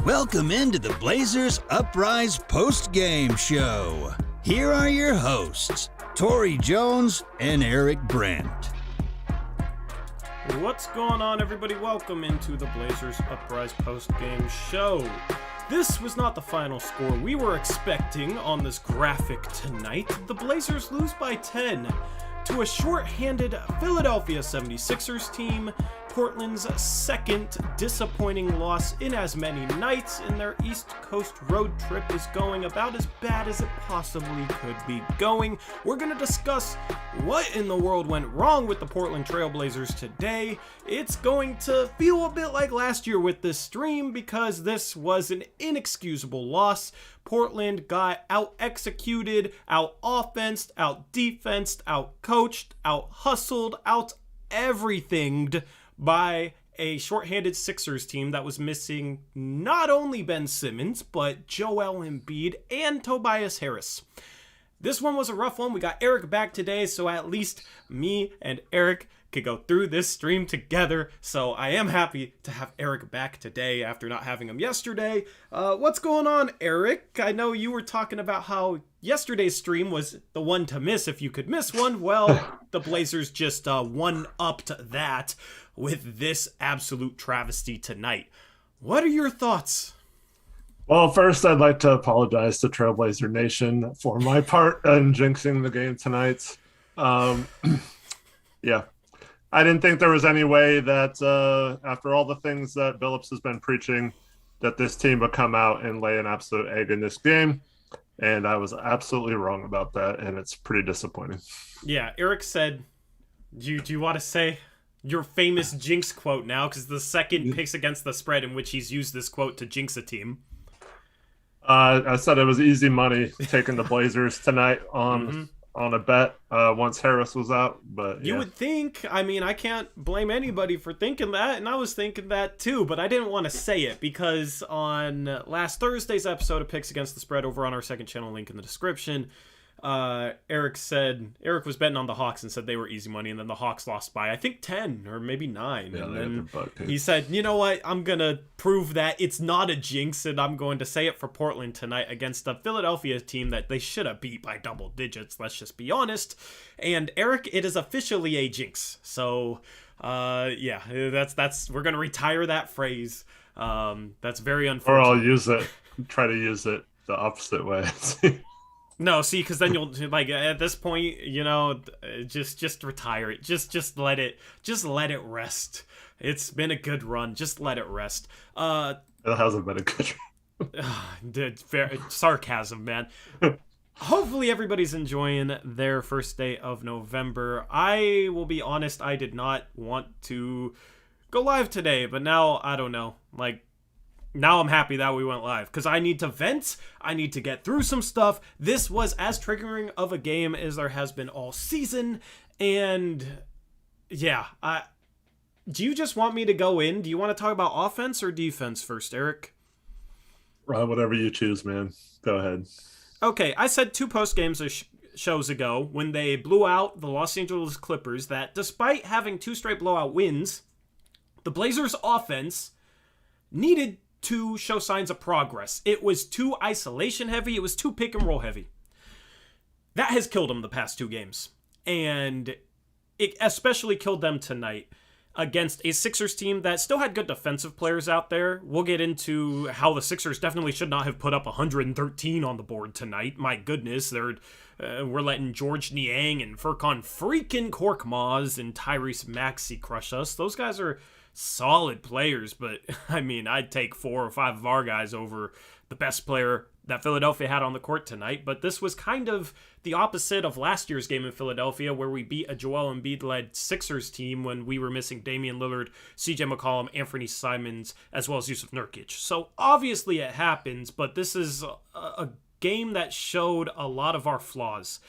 Welcome into the Blazers Uprise Postgame Show. Here are your hosts, Torrey Jones and Eric Brandt. What's going on, everybody? Welcome into the Blazers Uprise Postgame Show. This was not the final score we were expecting on this graphic tonight. The Blazers lose by 10 to a short-handed Philadelphia 76ers team, Portland's second disappointing loss in as many nights, and their East Coast road trip is going about as bad as it possibly could be going. We're going to discuss what in the world went wrong with the Portland Trail Blazers today. It's going to feel a bit like last year with this stream because this was an inexcusable loss. Portland got out-executed, out-offensed, out-defensed, out-coached, out-hustled, out-everythinged by a shorthanded Sixers team that was missing not only Ben Simmons, but Joel Embiid and Tobias Harris. This one was a rough one. We got Eric back today, so at least me and Eric could go through this stream together. So I am happy to have Eric back today after not having him yesterday. What's going on, Eric? I know you were talking about how yesterday's stream was the one to miss if you could miss one. Well, the Blazers just one-upped that with this absolute travesty tonight. What are your thoughts? Well, first, I'd like to apologize to Trailblazer Nation for my part in jinxing the game tonight. Yeah, I didn't think there was any way that after all the things that Billups has been preaching, that this team would come out and lay an absolute egg in this game. And I was absolutely wrong about that, and it's pretty disappointing. Yeah, Eric said, do you want to say your famous jinx quote now? Because the second picks against the spread in which he's used this quote to jinx a team. I said it was easy money taking the Blazers tonight on a bet once Harris was out. But you would think, I mean, I can't blame anybody for thinking that, and I was thinking that too, but I didn't want to say it because on last Thursday's episode of Picks Against the Spread over on our second channel, link in the description, Eric was betting on the Hawks and said they were easy money, and then the Hawks lost by I think 10 or maybe 9. Yeah, and then he said, you know what, I'm gonna prove that it's not a jinx, and I'm going to say it for Portland tonight against the Philadelphia team that they should have beat by double digits, let's just be honest. And Eric, it is officially a jinx. So yeah, that's we're gonna retire that phrase. That's very unfortunate. Or I'll try to use it the opposite way. No, see, because then you'll, like, at this point, you know, just retire it. Just let it rest. It's been a good run. Just let it rest. It hasn't been a good run. Sarcasm, man. Hopefully everybody's enjoying their first day of November. I will be honest, I did not want to go live today, but now, I don't know, like, now I'm happy that we went live because I need to vent. I need to get through some stuff. This was as triggering of a game as there has been all season. And yeah, do you just want me to go in? Do you want to talk about offense or defense first, Eric? Whatever you choose, man. Go ahead. Okay, I said 2 post games shows ago when they blew out the Los Angeles Clippers that despite having 2 straight blowout wins, the Blazers offense needed to show signs of progress. It was too isolation heavy. It was too pick and roll heavy. That has killed them the past 2 games. And it especially killed them tonight against a Sixers team that still had good defensive players out there. We'll get into how the Sixers definitely should not have put up 113 on the board tonight. My goodness, we're letting George Niang and Furkan freaking Korkmaz and Tyrese Maxey crush us. Those guys are solid players, but I mean, I'd take 4 or 5 of our guys over the best player that Philadelphia had on the court tonight. But this was kind of the opposite of last year's game in Philadelphia, where we beat a Joel Embiid-led Sixers team when we were missing Damian Lillard, CJ McCollum, Anthony Simons, as well as Yusuf Nurkic. So obviously it happens, but this is a game that showed a lot of our flaws.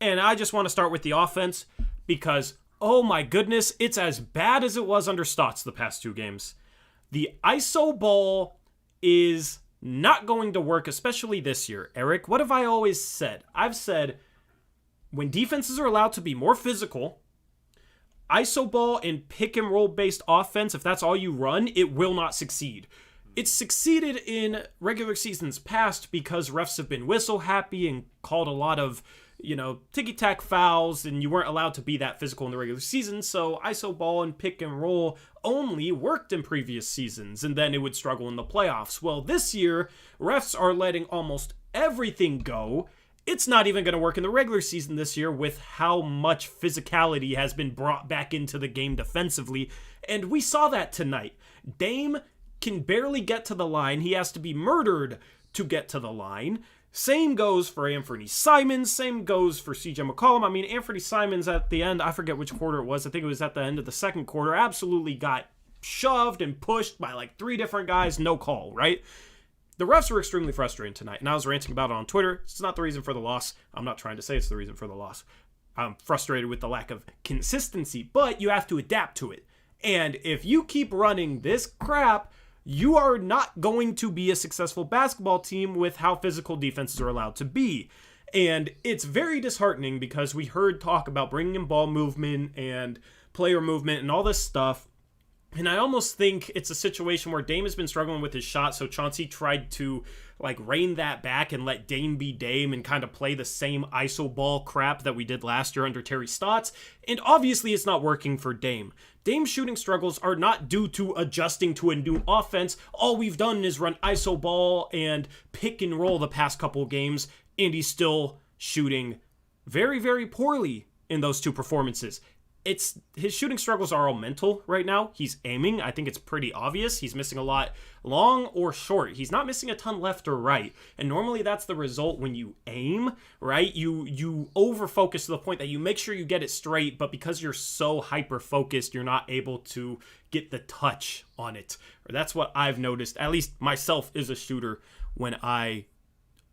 And I just want to start with the offense because oh my goodness, it's as bad as it was under Stotts the past 2 games. The ISO ball is not going to work, especially this year. Eric, what have I always said? I've said when defenses are allowed to be more physical, ISO ball and pick and roll based offense, if that's all you run, it will not succeed. It's succeeded in regular seasons past because refs have been whistle happy and called a lot of, ticky-tack fouls, and you weren't allowed to be that physical in the regular season, so iso ball and pick and roll only worked in previous seasons, and then it would struggle in the playoffs. Well, this year, refs are letting almost everything go. It's not even going to work in the regular season this year with how much physicality has been brought back into the game defensively, and we saw that tonight. Dame can barely get to the line. He has to be murdered to get to the line. Same goes for Anthony Simons. Same goes for CJ McCollum. I mean, Anthony Simons at the end, I forget which quarter it was. I think it was at the end of the second quarter, absolutely got shoved and pushed by like 3 different guys. No call, right? The refs were extremely frustrating tonight, and I was ranting about it on Twitter. It's not the reason for the loss. I'm not trying to say it's the reason for the loss. I'm frustrated with the lack of consistency, but you have to adapt to it. And if you keep running this crap, you are not going to be a successful basketball team with how physical defenses are allowed to be. And it's very disheartening because we heard talk about bringing in ball movement and player movement and all this stuff. And I almost think it's a situation where Dame has been struggling with his shot, so Chauncey tried to rein that back and let Dame be Dame and kind of play the same iso ball crap that we did last year under Terry Stotts. And obviously it's not working for Dame. Dame's shooting struggles are not due to adjusting to a new offense. All we've done is run iso ball and pick and roll the past couple of games, and he's still shooting very, very poorly in those 2 performances. His shooting struggles are all mental right now. He's aiming. I think it's pretty obvious. He's missing a lot long or short. He's not missing a ton left or right. And normally that's the result when you aim, right? You over-focus to the point that you make sure you get it straight, but because you're so hyper-focused, you're not able to get the touch on it. Or that's what I've noticed, at least myself as a shooter, when I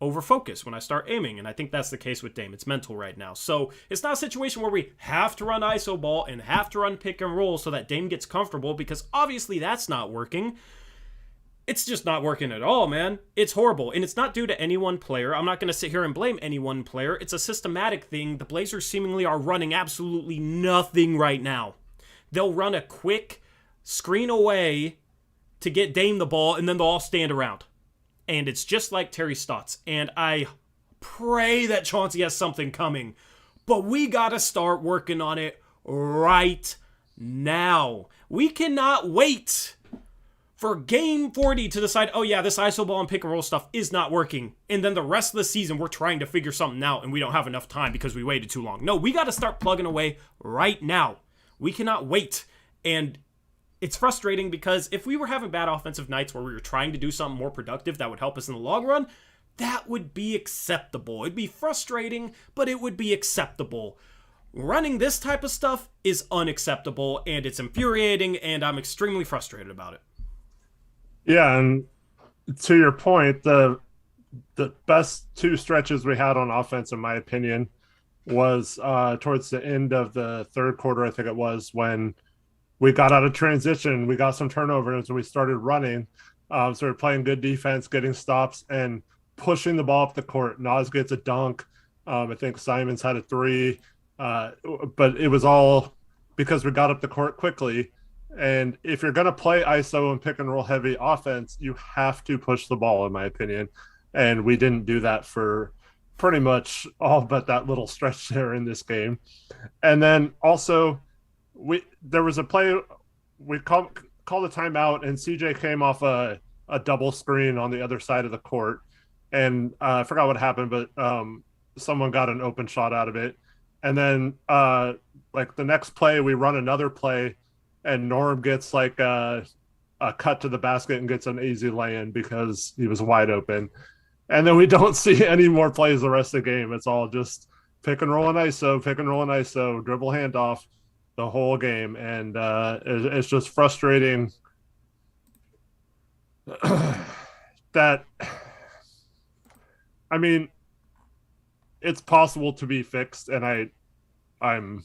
over-focus, when I start aiming, and I think that's the case with Dame. It's mental right now. So it's not a situation where we have to run iso ball and have to run pick and roll so that Dame gets comfortable, because obviously that's not working. It's just not working at all, man. It's horrible, and it's not due to any one player. I'm not going to sit here and blame any one player. It's a systematic thing. The Blazers seemingly are running absolutely nothing right now. They'll run a quick screen away to get Dame the ball, and then they'll all stand around. And it's just like Terry Stotts. And I pray that Chauncey has something coming. But we got to start working on it right now. We cannot wait for game 40 to decide, oh yeah, this iso ball and pick and roll stuff is not working. And then the rest of the season, we're trying to figure something out and we don't have enough time because we waited too long. No, we got to start plugging away right now. We cannot wait. And it's frustrating because if we were having bad offensive nights where we were trying to do something more productive that would help us in the long run, that would be acceptable. It'd be frustrating, but it would be acceptable. Running this type of stuff is unacceptable, and it's infuriating, and I'm extremely frustrated about it. Yeah, and to your point, the best 2 stretches we had on offense, in my opinion, was towards the end of the third quarter, I think it was, when we got out of transition, we got some turnovers, and we started running. Started playing good defense, getting stops, and pushing the ball up the court. Naz gets a dunk. I think Simons had a 3. But it was all because we got up the court quickly. And if you're going to play ISO and pick and roll heavy offense, you have to push the ball, in my opinion. And we didn't do that for pretty much all but that little stretch there in this game. And then also, there was a play, we called a timeout, and CJ came off a double screen on the other side of the court, and I forgot what happened, but someone got an open shot out of it. And then the next play, we run another play, and Norm gets a cut to the basket and gets an easy lay-in because he was wide open. And then we don't see any more plays the rest of the game. It's all just pick and roll and ISO, dribble handoff the whole game. And it's just frustrating that, I mean, it's possible to be fixed, and I'm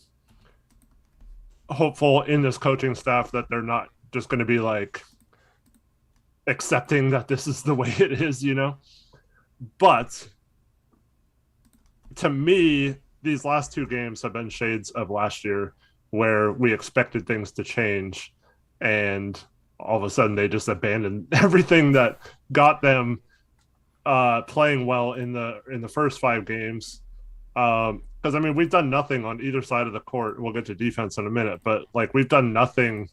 hopeful in this coaching staff that they're not just going to be accepting that this is the way it is, But to me, these last 2 games have been shades of last year, where we expected things to change, and all of a sudden they just abandoned everything that got them playing well in the first 5 games. Because I mean, we've done nothing on either side of the court. We'll get to defense in a minute, but like we've done nothing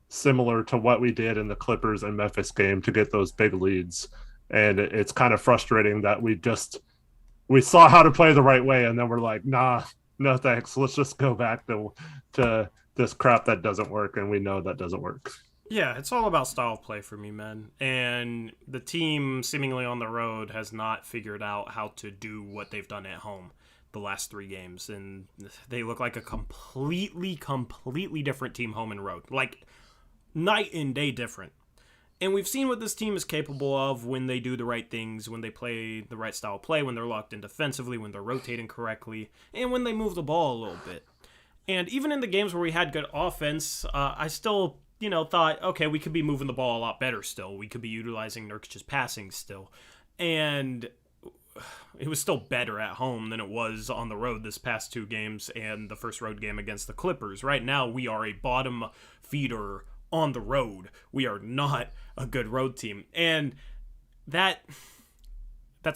similar to what we did in the Clippers and Memphis game to get those big leads. And it's kind of frustrating that we saw how to play the right way, and then we're like, nah, no thanks. Let's just go back to this crap that doesn't work, and we know that doesn't work. Yeah, it's all about style of play for me, man. And the team, seemingly on the road, has not figured out how to do what they've done at home the last 3 games. And they look like a completely different team home and road. Like, night and day different. And we've seen what this team is capable of when they do the right things, when they play the right style of play, when they're locked in defensively, when they're rotating correctly, and when they move the ball a little bit. And even in the games where we had good offense, I still, thought, okay, we could be moving the ball a lot better still. We could be utilizing Nurkic's passing still. And it was still better at home than it was on the road this past 2 games and the first road game against the Clippers. Right now, we are a bottom feeder on the road. We are not a good road team. And that's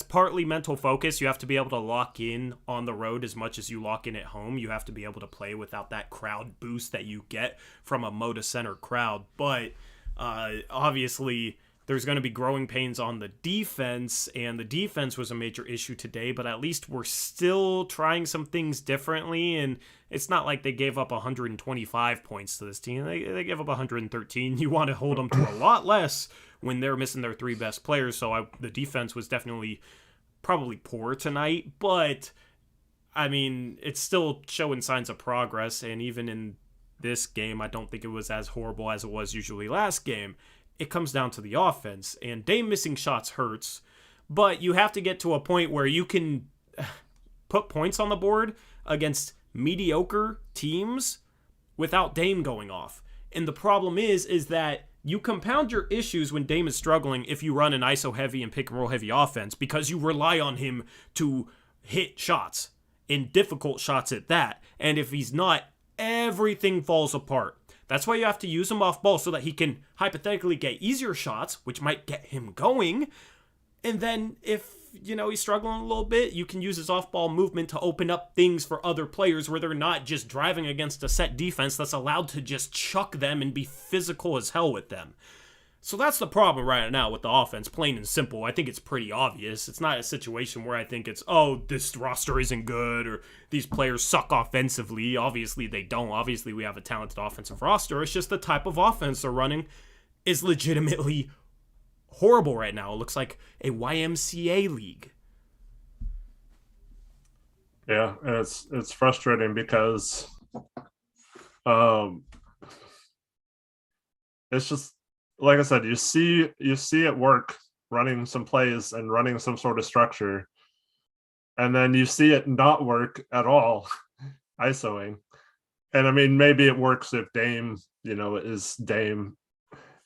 partly mental focus. You have to be able to lock in on the road as much as you lock in at home. You have to be able to play without that crowd boost that you get from a Moda Center crowd. But obviously, there's going to be growing pains on the defense, and the defense was a major issue today, but at least we're still trying some things differently, and it's not like they gave up 125 points to this team. They gave up 113. You want to hold them to a lot less when they're missing their 3 best players, so the defense was definitely probably poor tonight, but, I mean, it's still showing signs of progress, and even in this game, I don't think it was as horrible as it was usually last game. It comes down to the offense, and Dame missing shots hurts, but you have to get to a point where you can put points on the board against mediocre teams without Dame going off. And the problem is that you compound your issues when Dame is struggling if you run an ISO heavy and pick and roll heavy offense, because you rely on him to hit shots, and difficult shots at that. And if he's not, everything falls apart. That's why you have to use him off ball so that he can hypothetically get easier shots, which might get him going. And then if, he's struggling a little bit, you can use his off-ball movement to open up things for other players where they're not just driving against a set defense that's allowed to just chuck them and be physical as hell with them. So that's the problem right now with the offense, plain and simple. I think it's pretty obvious. It's not a situation where I think it's, oh, this roster isn't good or these players suck offensively. Obviously, they don't. Obviously, we have a talented offensive roster. It's just the type of offense they're running is legitimately horrible right now. It looks like a YMCA league. Yeah, and it's frustrating because it's just, like I said, you see it work running some plays and running some sort of structure, and then you see it not work at all, ISOing. And I mean, maybe it works if Dame, is Dame,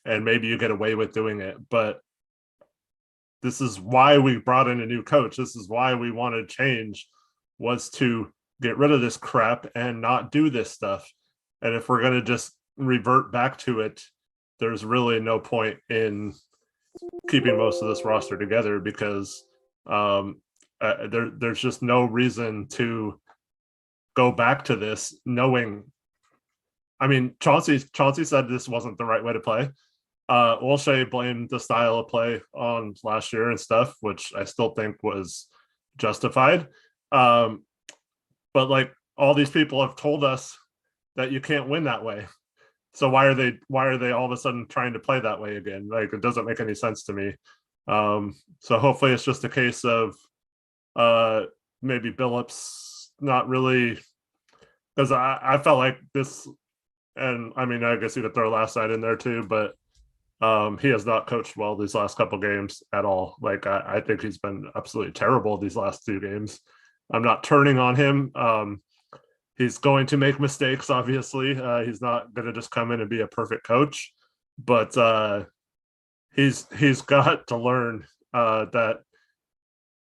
and maybe you get away with doing it. But this is why we brought in a new coach. This is why we wanted change, was to get rid of this crap and not do this stuff. And if we're going to just revert back to it, there's really no point in keeping most of this roster together, because there's just no reason to go back to this knowing. I mean, Chauncey said this wasn't the right way to play. Olshey blamed the style of play on last year and stuff, which I still think was justified. But like, all these people have told us that you can't win that way. So why are they all of a sudden trying to play that way again? Like, it doesn't make any sense to me. So hopefully it's just a case of maybe Billups not really, because I felt like this, and I mean, I guess you could throw last night in there too, but he has not coached well these last couple games at all. Like, I think he's been absolutely terrible these last 2 games. I'm not turning on him. He's going to make mistakes, obviously. He's not going to just come in and be a perfect coach, but he's got to learn that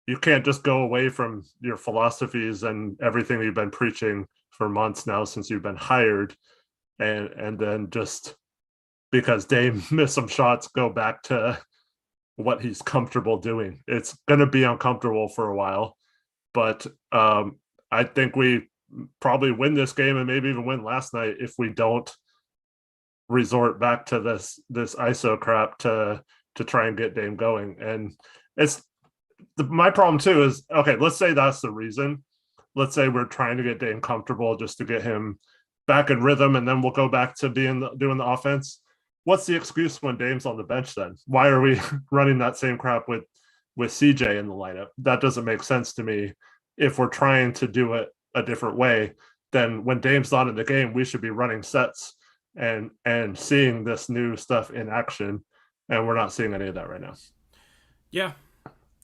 you can't just go away from your philosophies and everything you've been preaching for months now since you've been hired, and then just because Dame missed some shots, go back to what he's comfortable doing. It's going to be uncomfortable for a while, but I think we probably win this game and maybe even win last night if we don't resort back to this ISO crap to try and get Dame going. And it's my problem too is, okay, let's say that's the reason. Let's say we're trying to get Dame comfortable just to get him back in rhythm, and then we'll go back to doing the offense. What's the excuse when Dame's on the bench then? Why are we running that same crap with CJ in the lineup? That doesn't make sense to me. If we're trying to do it a different way, then when Dame's not in the game, we should be running sets and seeing this new stuff in action, and we're not seeing any of that right now.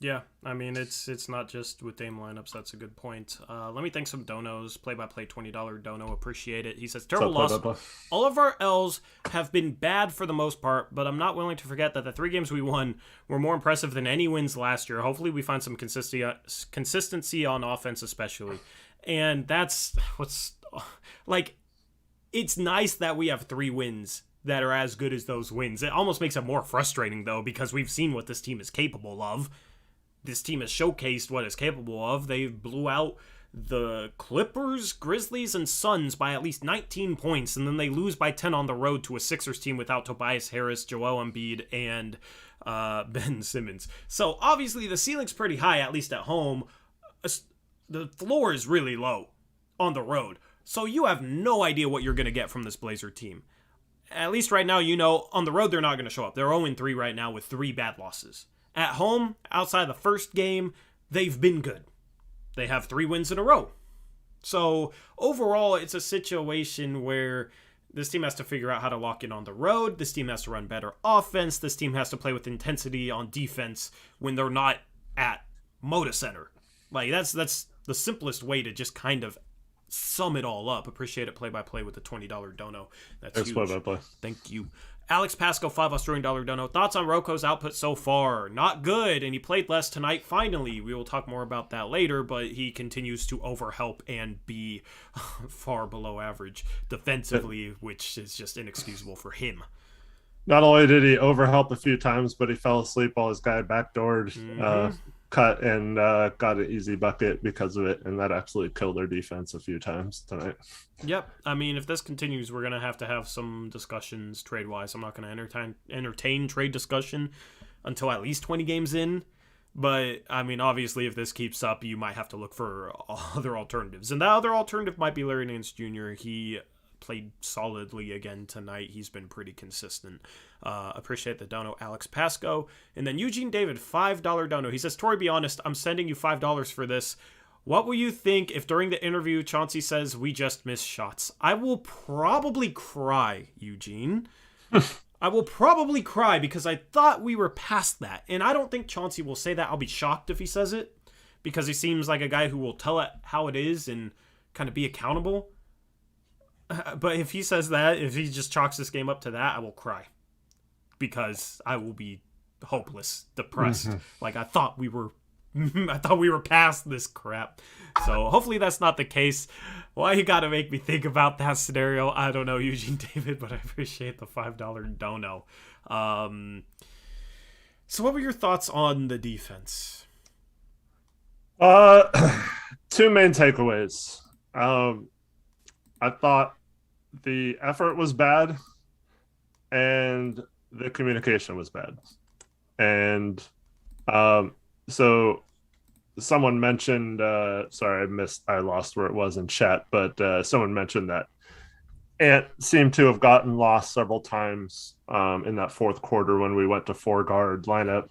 Yeah, I mean, it's not just with Dame lineups. That's a good point. Let me thank some donos. Play-by-play $20 dono. Appreciate it. He says, terrible loss. All of our L's have been bad for the most part, but I'm not willing to forget that the 3 games we won were more impressive than any wins last year. Hopefully we find some consistency on offense especially. And that's what's... Like, it's nice that we have 3 wins that are as good as those wins. It almost makes it more frustrating, though, because we've seen what this team is capable of. This team has showcased what it's capable of. They blew out the Clippers, Grizzlies, and Suns by at least 19 points, and then they lose by 10 on the road to a Sixers team without Tobias Harris, Joel Embiid, and Ben Simmons. So obviously the ceiling's pretty high, at least at home. The floor is really low on the road. So you have no idea what you're going to get from this Blazer team. At least right now, you know, on the road they're not going to show up. They're 0-3 right now with 3 bad losses. At home, outside the first game, they've been good. They have 3 wins in a row. So overall, it's a situation where this team has to figure out how to lock in on the road. This team has to run better offense. This team has to play with intensity on defense when they're not at Moda Center. Like, that's the simplest way to just kind of sum it all up. Appreciate it. Play-by-play with the $20 dono. That's huge. Play-by-play. Thank you. Alex Pasco, $5 Australian dollar dono. Thoughts on Rocco's output so far? Not good, and he played less tonight, finally. We will talk more about that later, but he continues to overhelp and be far below average defensively, which is just inexcusable for him. Not only did he overhelp a few times, but he fell asleep while his guy backdoored, cut, and got an easy bucket because of it, and that absolutely killed their defense a few times tonight. Yep. I mean, if this continues, we're going to have some discussions trade-wise. I'm not going to entertain trade discussion until at least 20 games in. But, I mean, obviously, if this keeps up, you might have to look for other alternatives. And that other alternative might be Larry Nance Jr. He played solidly again tonight. He's been pretty consistent. Appreciate the dono, Alex Pasco. And then Eugene David, $5 dono. He says, Tori, be honest, I'm sending you $5 for this. What will you think if during the interview Chauncey says we just missed shots? I will probably cry, Eugene. I will probably cry because I thought we were past that. And I don't think Chauncey will say that. I'll be shocked if he says it because he seems like a guy who will tell it how it is and kind of be accountable. But if he says that, if he just chalks this game up to that, I will cry because I will be hopeless, depressed. Like I thought we were past this crap. So hopefully that's not the case. Why you gotta make me think about that scenario? I don't know, Eugene David, but I appreciate the $5 dono. So what were your thoughts on the defense? 2 main takeaways. I thought the effort was bad and the communication was bad. And so someone mentioned, sorry, I lost where it was in chat, but someone mentioned that Ant seemed to have gotten lost several times in that fourth quarter when we went to 4-guard lineup.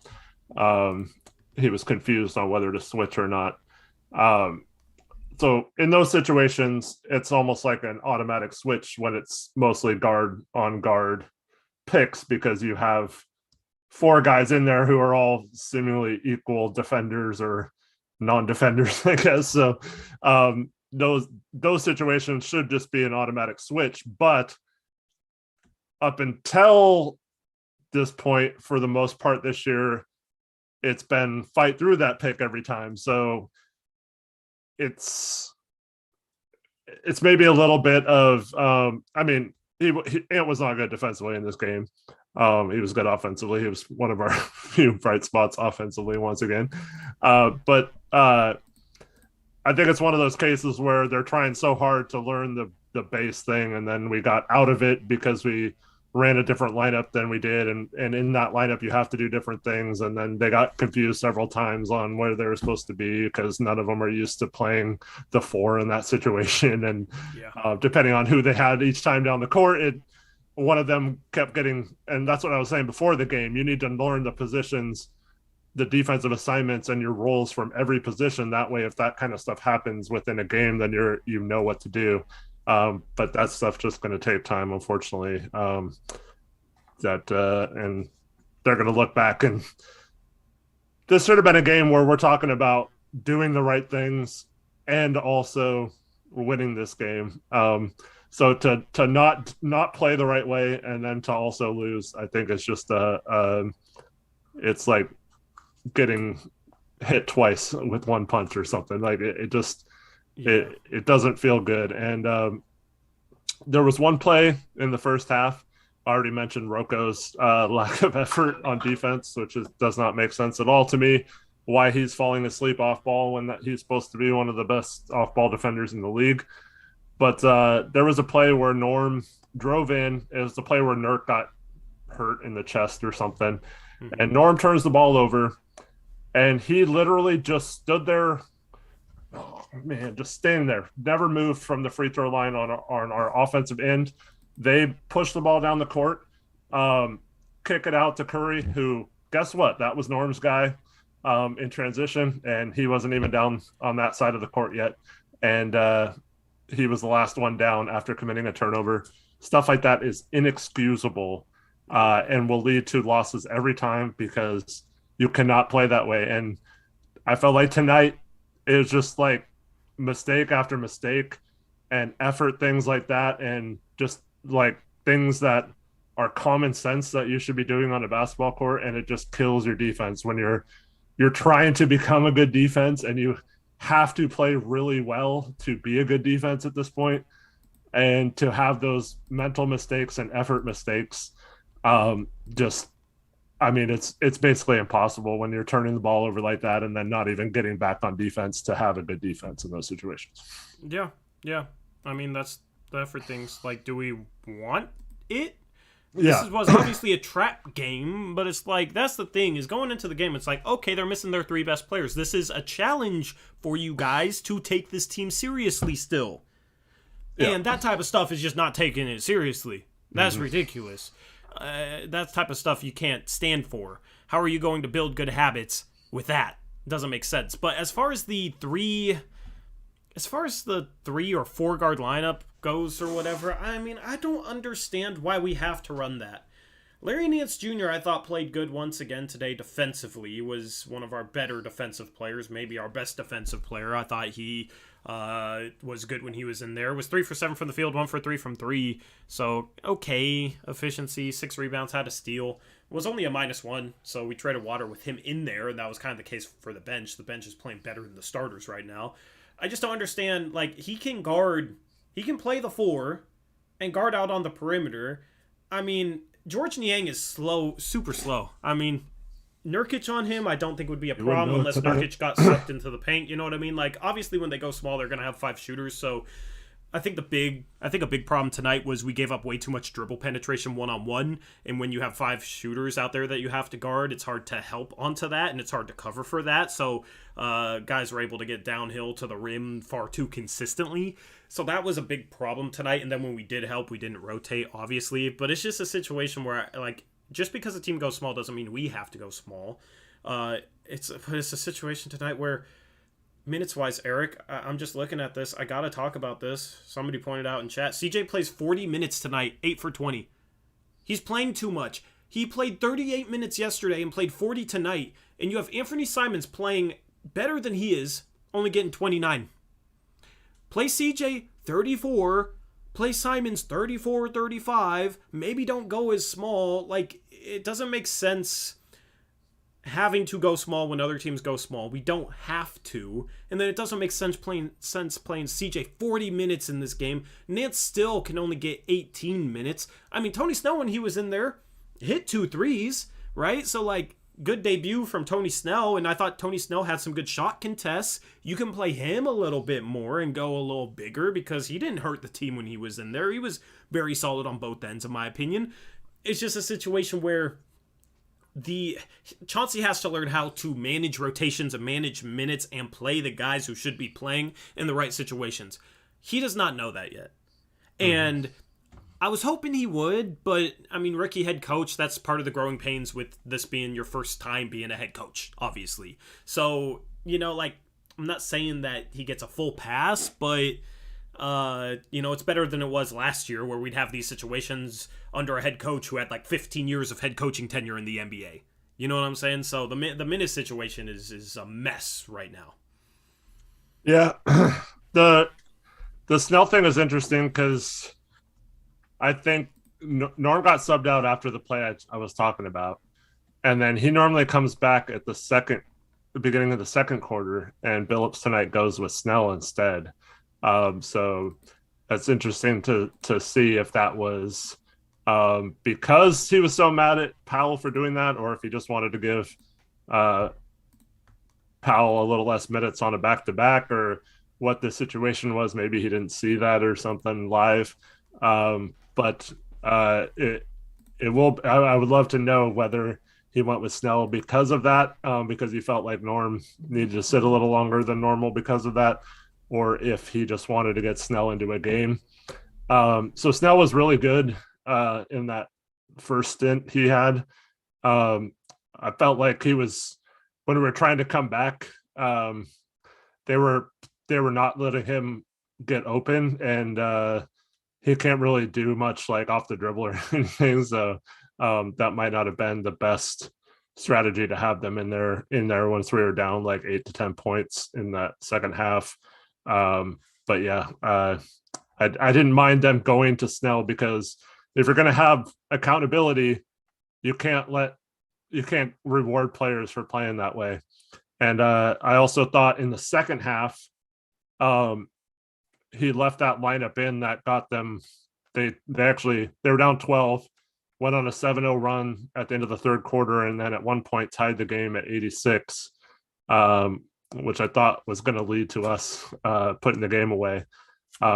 He was confused on whether to switch or not. So in those situations, it's almost like an automatic switch when it's mostly guard on guard picks because you have 4 guys in there who are all seemingly equal defenders or non-defenders, I guess. So those situations should just be an automatic switch. But up until this point, for the most part this year, it's been fight through that pick every time. So it's maybe a little bit of I mean, Ant was not good defensively in this game. He was good offensively. He was one of our few bright spots offensively once again. But I think it's one of those cases where they're trying so hard to learn the base thing, and then we got out of it because we ran a different lineup than we did, and in that lineup you have to do different things, and then they got confused several times on where they were supposed to be because none of them are used to playing the 4 in that situation, and depending on who they had each time down the court, one of them kept getting, and that's what I was saying before the game, you need to learn the positions, the defensive assignments and your roles from every position. That way, if that kind of stuff happens within a game, then you know what to do. But that stuff just going to take time, unfortunately. And they're going to look back, and this should have been a game where we're talking about doing the right things and also winning this game. So to not play the right way and then to also lose, I think it's just it's like getting hit twice with one punch or something. Like it doesn't feel good. And there was one play in the first half. I already mentioned Rocco's lack of effort on defense, which does not make sense at all to me. Why he's falling asleep off ball when he's supposed to be one of the best off ball defenders in the league. But there was a play where Norm drove in. It was the play where Nurk got hurt in the chest or something. Mm-hmm. And Norm turns the ball over, and he literally just stood there. Oh, man, just standing there. Never moved from the free throw line on our offensive end. They push the ball down the court, kick it out to Curry, who, guess what? That was Norm's guy in transition, and he wasn't even down on that side of the court yet. And he was the last one down after committing a turnover. Stuff like that is inexcusable and will lead to losses every time because you cannot play that way. And I felt like tonight it was just like mistake after mistake and effort, things like that, and just like things that are common sense that you should be doing on a basketball court, and it just kills your defense when you're trying to become a good defense and you have to play really well to be a good defense at this point, and to have those mental mistakes and effort mistakes it's basically impossible when you're turning the ball over like that and then not even getting back on defense to have a good defense in those situations. Yeah. I mean, that's the effort things. Like, do we want it? Yeah. This was obviously a trap game, but it's like, that's the thing, is going into the game, it's like, okay, they're missing their 3 best players. This is a challenge for you guys to take this team seriously still. Yeah. And that type of stuff is just not taking it seriously. That's ridiculous. That type of stuff you can't stand for. How are you going to build good habits with that? It doesn't make sense. But as far as the 3 or 4 guard lineup goes or whatever, I mean, I don't understand why we have to run that. Larry Nance Jr., I thought, played good once again today defensively. He was one of our better defensive players, maybe our best defensive player. I thought he was good when he was in there. Was 3 for 7 from the field, 1 for 3 from 3. So, okay, efficiency, 6 rebounds, had a steal. Was only a -1, so we traded water with him in there, and that was kind of the case for the bench. The bench is playing better than the starters right now. I just don't understand, like, he can play the 4 and guard out on the perimeter. I mean, George Niang is slow, super slow. I mean, Nurkic on him, I don't think would be a problem unless Nurkic got sucked into the paint. You know what I mean? Like, obviously, when they go small, they're going to have 5 shooters. So, I think a big problem tonight was we gave up way too much dribble penetration one-on-one. And when you have 5 shooters out there that you have to guard, it's hard to help onto that, and it's hard to cover for that. So, guys were able to get downhill to the rim far too consistently. So that was a big problem tonight. And then when we did help, we didn't rotate, obviously. But it's just a situation where, like, just because a team goes small doesn't mean we have to go small. It's a situation tonight where, minutes-wise, Eric, I'm just looking at this. I got to talk about this. Somebody pointed out in chat. CJ plays 40 minutes tonight, 8 for 20. He's playing too much. He played 38 minutes yesterday and played 40 tonight. And you have Anthony Simons playing better than he is, only getting 29. Play CJ 34, play Simons 34, 35, maybe don't go as small. Like, it doesn't make sense having to go small when other teams go small. We don't have to. And then it doesn't make sense playing CJ 40 minutes in this game. Nance still can only get 18 minutes. I mean, Tony Snell, when he was in there, hit 2 threes, right? So, like, good debut from Tony Snell, and I thought Tony Snell had some good shot contests. You can play him a little bit more and go a little bigger because he didn't hurt the team when he was in there. He was very solid on both ends, in my opinion. It's just a situation where Chauncey has to learn how to manage rotations and manage minutes and play the guys who should be playing in the right situations. He does not know that yet. And I was hoping he would, but, I mean, rookie head coach, that's part of the growing pains with this being your first time being a head coach, obviously. So, like, I'm not saying that he gets a full pass, but, it's better than it was last year where we'd have these situations under a head coach who had, like, 15 years of head coaching tenure in the NBA. You know what I'm saying? So the minute situation is a mess right now. Yeah. The Snell thing is interesting because I think Norm got subbed out after the play I was talking about. And then he normally comes back at the beginning of the second quarter, and Billups tonight goes with Snell instead. So that's interesting to see if that was because he was so mad at Powell for doing that, or if he just wanted to give Powell a little less minutes on a back-to-back, or what the situation was. Maybe he didn't see that or something live. But it will. I would love to know whether he went with Snell because of that, because he felt like Norm needed to sit a little longer than normal because of that, or if he just wanted to get Snell into a game. So Snell was really good in that first stint he had. I felt like he was, when we were trying to come back, they were not letting him get open, and he can't really do much like off the dribble or anything. So that might not have been the best strategy to have them in there once we were down like 8 to 10 points in that second half. But yeah, I didn't mind them going to Snell, because if you're going to have accountability, you can't reward players for playing that way. And I also thought in the second half, he left that lineup in that got them. They were down 12, went on a 7-0 run at the end of the third quarter, and then at one point tied the game at 86, which I thought was going to lead to us putting the game away.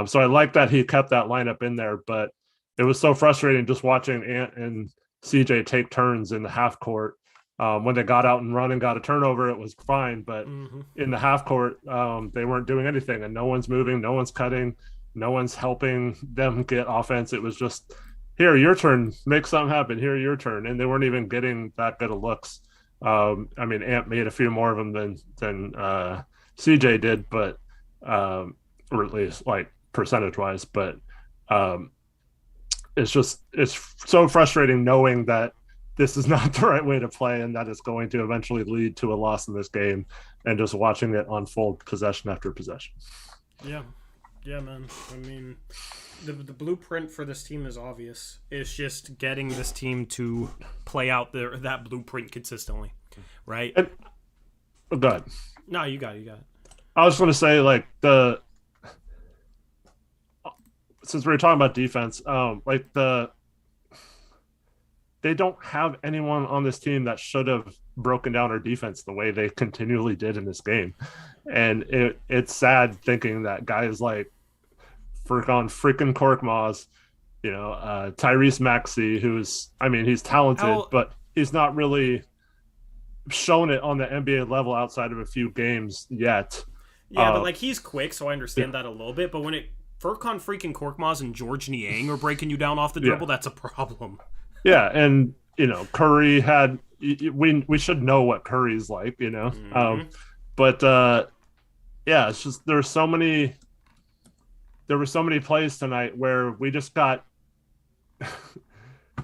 So I like that he kept that lineup in there, but it was so frustrating just watching Ant and CJ take turns in the half court. When they got out and run and got a turnover, it was fine. But in the half court, they weren't doing anything, and no one's moving, no one's cutting, no one's helping them get offense. It was just, here, your turn, make something happen. Here, your turn. And they weren't even getting that good of looks. I mean, Ant made a few more of them than CJ did, but or at least like percentage wise. But it's so frustrating knowing that this is not the right way to play, and that it's going to eventually lead to a loss in this game, and just watching it unfold possession after possession. Yeah, man. I mean, the blueprint for this team is obvious. It's just getting this team to play out that blueprint consistently, right? And, go ahead. No, you got it. I was going to say, like, since we were talking about defense, they don't have anyone on this team that should have broken down our defense the way they continually did in this game. And it's sad thinking that guys like freaking Korkmaz, Tyrese Maxey, he's talented, but he's not really shown it on the NBA level outside of a few games yet. Yeah, but like, he's quick, so I understand that a little bit. But when Furkan freaking Korkmaz and George Niang are breaking you down off the dribble, that's a problem. Yeah, and Curry had we should know what Curry's like, but it's just there were so many plays tonight where we just got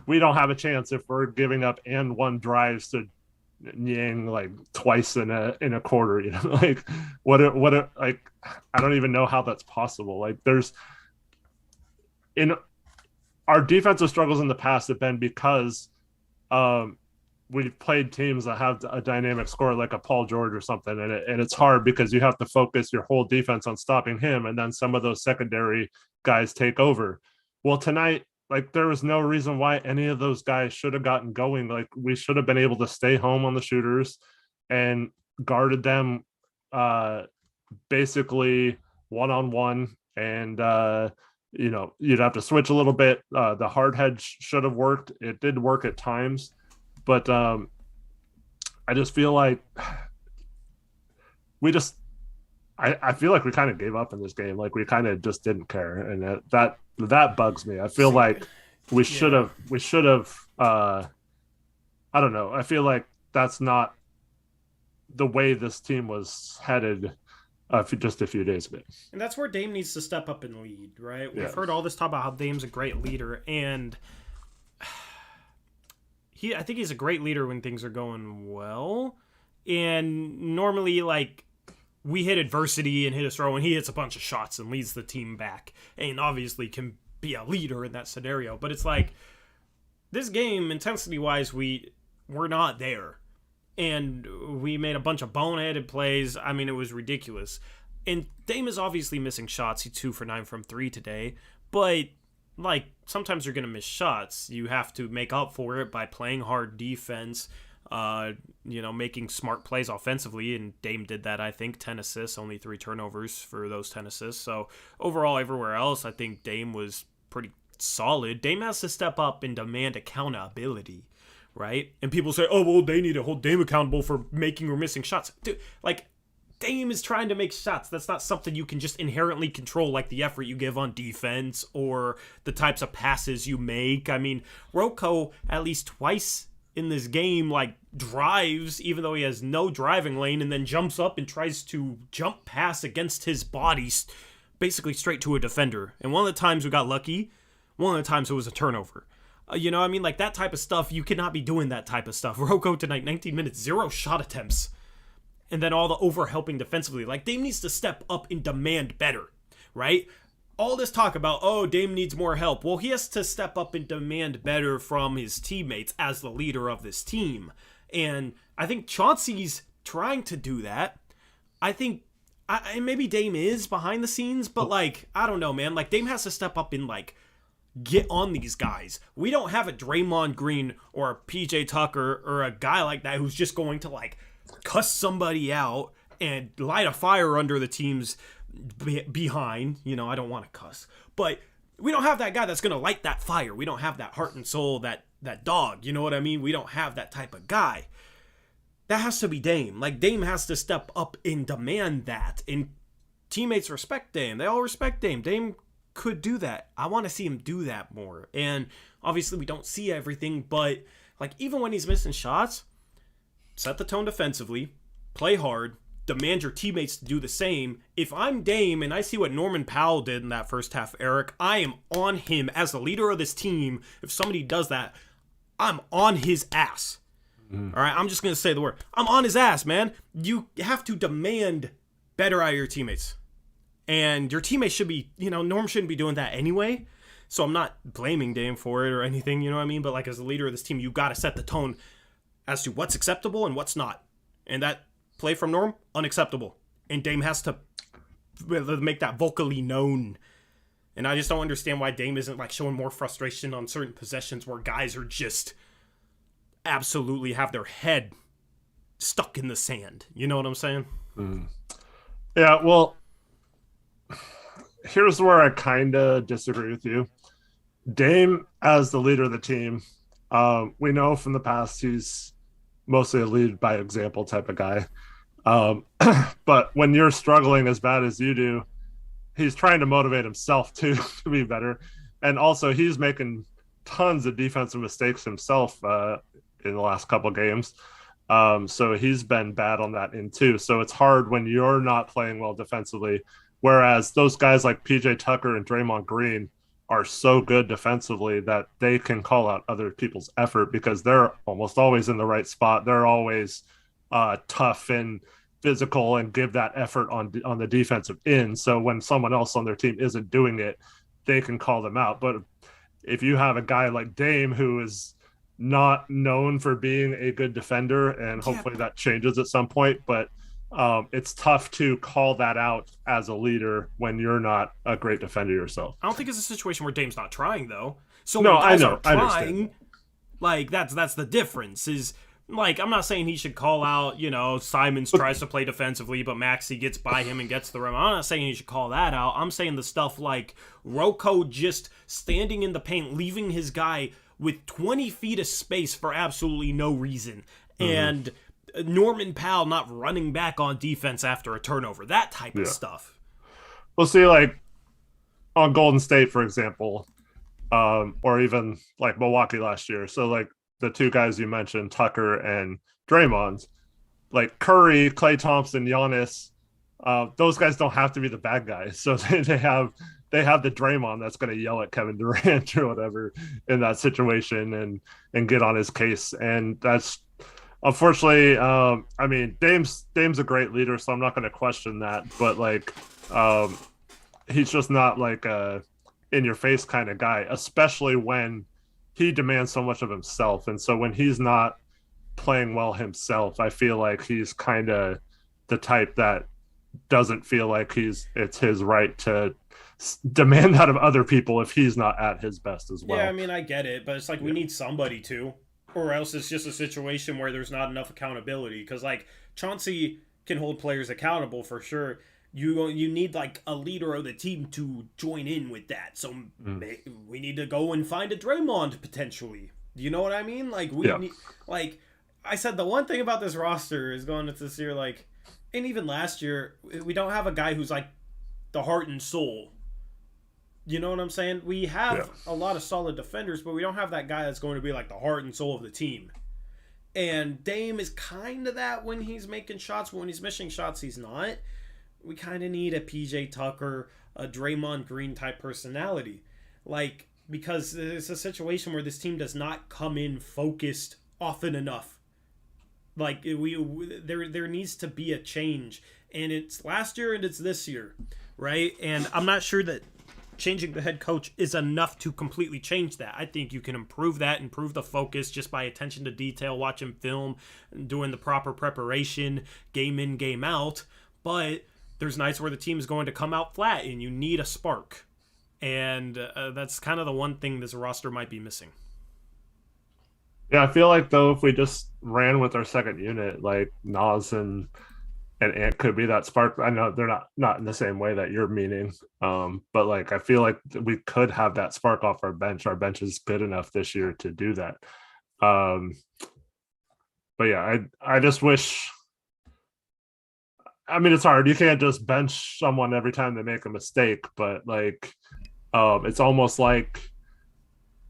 we don't have a chance if we're giving up and one drives to Niang like twice in a quarter, like what like I don't even know how that's possible. Like our defensive struggles in the past have been because we've played teams that have a dynamic scorer like a Paul George or something, and it's hard because you have to focus your whole defense on stopping him, and then some of those secondary guys take over. Well, tonight, like, there was no reason why any of those guys should have gotten going. Like, we should have been able to stay home on the shooters and guarded them basically one-on-one, and you'd have to switch a little bit. The hard head should have worked. It did work at times, but I just feel like I feel like we kind of gave up in this game. Like, we kind of just didn't care, and that bugs me. I feel like we should have I don't know. I feel like that's not the way this team was headed just a few days ago. And that's where Dame needs to step up and lead, right? We've heard all this talk about how Dame's a great leader, and I think he's a great leader when things are going well. And normally, like, we hit adversity and hit a throw, and he hits a bunch of shots and leads the team back. And obviously can be a leader in that scenario. But it's like, this game, intensity-wise, we're not there. And we made a bunch of boneheaded plays. I mean, it was ridiculous. And Dame is obviously missing shots. He's 2 for 9 from 3 today. But, like, sometimes you're going to miss shots. You have to make up for it by playing hard defense, making smart plays offensively. And Dame did that, I think. 10 assists, only 3 turnovers for those 10 assists. So, overall, everywhere else, I think Dame was pretty solid. Dame has to step up and demand accountability. Right? And people say, oh, well, they need to hold Dame accountable for making or missing shots. Dude, like, Dame is trying to make shots. That's not something you can just inherently control, like the effort you give on defense or the types of passes you make. I mean, Rocco, at least twice in this game, like, drives, even though he has no driving lane, and then jumps up and tries to jump pass against his body, basically straight to a defender. And one of the times we got lucky, one of the times it was a turnover. Like, that type of stuff, you cannot be doing that type of stuff. Rocco tonight, 19 minutes, 0 shot attempts. And then all the over-helping defensively. Like, Dame needs to step up and demand better, right? All this talk about, oh, Dame needs more help. Well, he has to step up and demand better from his teammates as the leader of this team. And I think Chauncey's trying to do that. I think, maybe Dame is behind the scenes, but, like, I don't know, man. Like, Dame has to step up and, like, get on these guys. We don't have a Draymond Green or a PJ Tucker or a guy like that who's just going to, like, cuss somebody out and light a fire under the team's behind. I don't want to cuss. But we don't have that guy that's going to light that fire. We don't have that heart and soul, that dog. You know what I mean? We don't have that type of guy. That has to be Dame. Like, Dame has to step up and demand that. And teammates respect Dame. They all respect Dame. Dame could do that. I want to see him do that more. And obviously we don't see everything, but, like, even when he's missing shots, set the tone defensively, play hard, demand your teammates to do the same. If I'm Dame and I see what Norman Powell did in that first half, Eric, I am on him as the leader of this team. If somebody does that, I'm on his ass. All right, I'm just going to say the word. I'm on his ass, man. You have to demand better out of your teammates. And your teammates should be, Norm shouldn't be doing that anyway. So I'm not blaming Dame for it or anything, you know what I mean? But, like, as the leader of this team, you got to set the tone as to what's acceptable and what's not. And that play from Norm, unacceptable. And Dame has to make that vocally known. And I just don't understand why Dame isn't, like, showing more frustration on certain possessions where guys are just absolutely have their head stuck in the sand. You know what I'm saying? Yeah, well, here's where I kind of disagree with you. Dame, as the leader of the team, we know from the past he's mostly a lead by example type of guy. But when you're struggling as bad as you do, he's trying to motivate himself too to be better. And also he's making tons of defensive mistakes himself in the last couple games. So he's been bad on that end too. So it's hard when you're not playing well defensively. Whereas those guys like PJ Tucker and Draymond Green are so good defensively that they can call out other people's effort because they're almost always in the right spot. They're always tough and physical and give that effort on the defensive end. So when someone else on their team isn't doing it, they can call them out. But if you have a guy like Dame who is not known for being a good defender, and hopefully that changes at some point. But it's tough to call that out as a leader when you're not a great defender yourself. I don't think it's a situation where Dame's not trying, though. So no, when guys I know, are trying, like that's the difference. Is like, I'm not saying he should call out, Simons tries to play defensively, but Maxey gets by him and gets the rim. I'm not saying he should call that out. I'm saying the stuff like Rocco just standing in the paint, leaving his guy with 20 feet of space for absolutely no reason. And Norman Powell not running back on defense after a turnover. That type of stuff. We'll see, like, on Golden State, for example, or even, like, Milwaukee last year. So, like, the two guys you mentioned, Tucker and Draymond, like Curry, Klay Thompson, Giannis, those guys don't have to be the bad guys. So they have the Draymond that's going to yell at Kevin Durant or whatever in that situation and get on his case. And that's unfortunately, I mean, Dame's a great leader, so I'm not going to question that. But like, he's just not like a in your face kind of guy, especially when he demands so much of himself. And so when he's not playing well himself, I feel like he's kind of the type that doesn't feel like it's his right to demand that of other people if he's not at his best as well. Yeah, I mean, I get it, but it's like we need somebody to, or else it's just a situation where there's not enough accountability. Because like Chauncey can hold players accountable for sure. You need like a leader of the team to join in with that. So we need to go and find a Draymond potentially. You know what I mean? Like need, like I said, the one thing about this roster is going into this year, like, and even last year, we don't have a guy who's like the heart and soul. You know what I'm saying? We have a lot of solid defenders, but we don't have that guy that's going to be like the heart and soul of the team. And Dame is kind of that when he's making shots, but when he's missing shots, he's not. We kind of need a PJ Tucker, a Draymond Green type personality. Like, because it's a situation where this team does not come in focused often enough. Like, there needs to be a change. And it's last year and it's this year, right? And I'm not sure that changing the head coach is enough to completely change that. I think you can improve that, improve the focus just by attention to detail, watching film, doing the proper preparation, game in, game out. But there's nights where the team is going to come out flat and you need a spark. And that's kind of the one thing this roster might be missing. Yeah, I feel like, though, if we just ran with our second unit, like Nas and Ant could be that spark. I know they're not in the same way that you're meaning. But, like, I feel like we could have that spark off our bench. Our bench is good enough this year to do that. But, yeah, I just wish – I mean, it's hard. You can't just bench someone every time they make a mistake, but like, it's almost like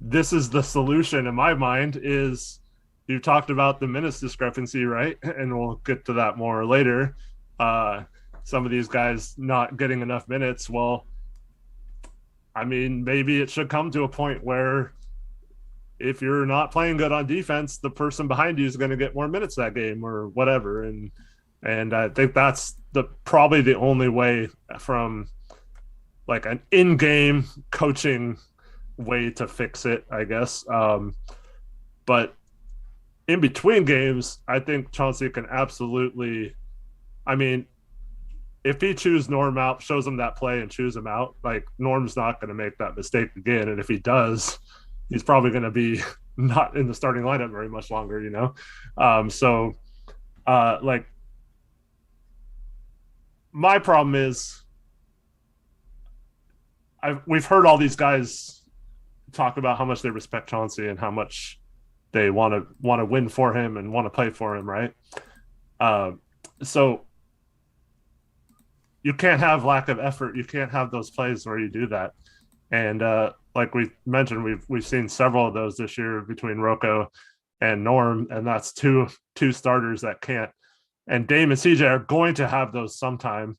this is the solution in my mind. Is you talked about the minutes discrepancy, right? And we'll get to that more later. Some of these guys not getting enough minutes. Well, I mean, maybe it should come to a point where if you're not playing good on defense, the person behind you is going to get more minutes that game or whatever. And I think that's probably the only way from like an in-game coaching way to fix it, I guess. But in between games, I think Chauncey can absolutely, I mean, if he chews Norm out, shows him that play and chews him out, like Norm's not going to make that mistake again. And if he does, he's probably going to be not in the starting lineup very much longer, like, my problem is we've heard all these guys talk about how much they respect Chauncey and how much they want to win for him and want to play for him, right? So you can't have lack of effort. You can't have those plays where you do that. And like we mentioned, we've seen several of those this year between Rocco and Norm, and that's two starters that can't. And Dame and CJ are going to have those sometime.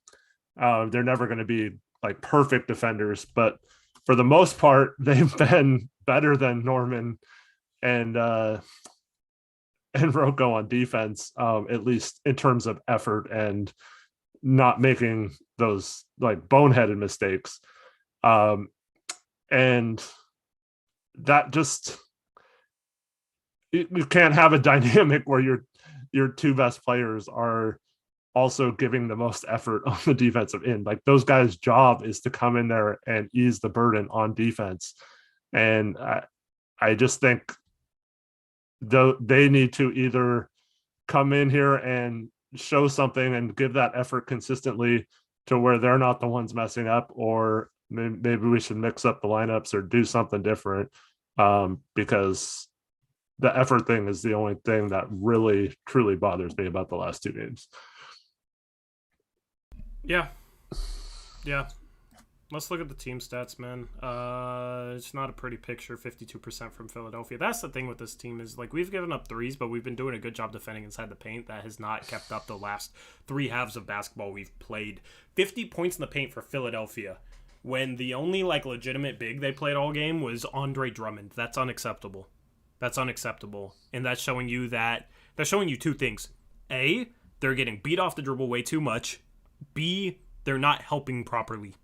They're never going to be like perfect defenders, but for the most part, they've been better than Norman and Rocco on defense, at least in terms of effort and not making those like boneheaded mistakes. And that just, you can't have a dynamic where your two best players are also giving the most effort on the defensive end. Like, those guys' job is to come in there and ease the burden on defense. And I just think they need to either come in here and show something and give that effort consistently to where they're not the ones messing up, or maybe we should mix up the lineups or do something different, because the effort thing is the only thing that really truly bothers me about the last two games. Yeah. Let's look at the team stats, man. It's not a pretty picture. 52% from Philadelphia. That's the thing with this team is, like, we've given up threes, but we've been doing a good job defending inside the paint. That has not kept up the last three halves of basketball we've played. 50 points in the paint for Philadelphia, when the only, like, legitimate big they played all game was Andre Drummond. That's unacceptable. And that's showing you two things. A, they're getting beat off the dribble way too much. B, they're not helping properly.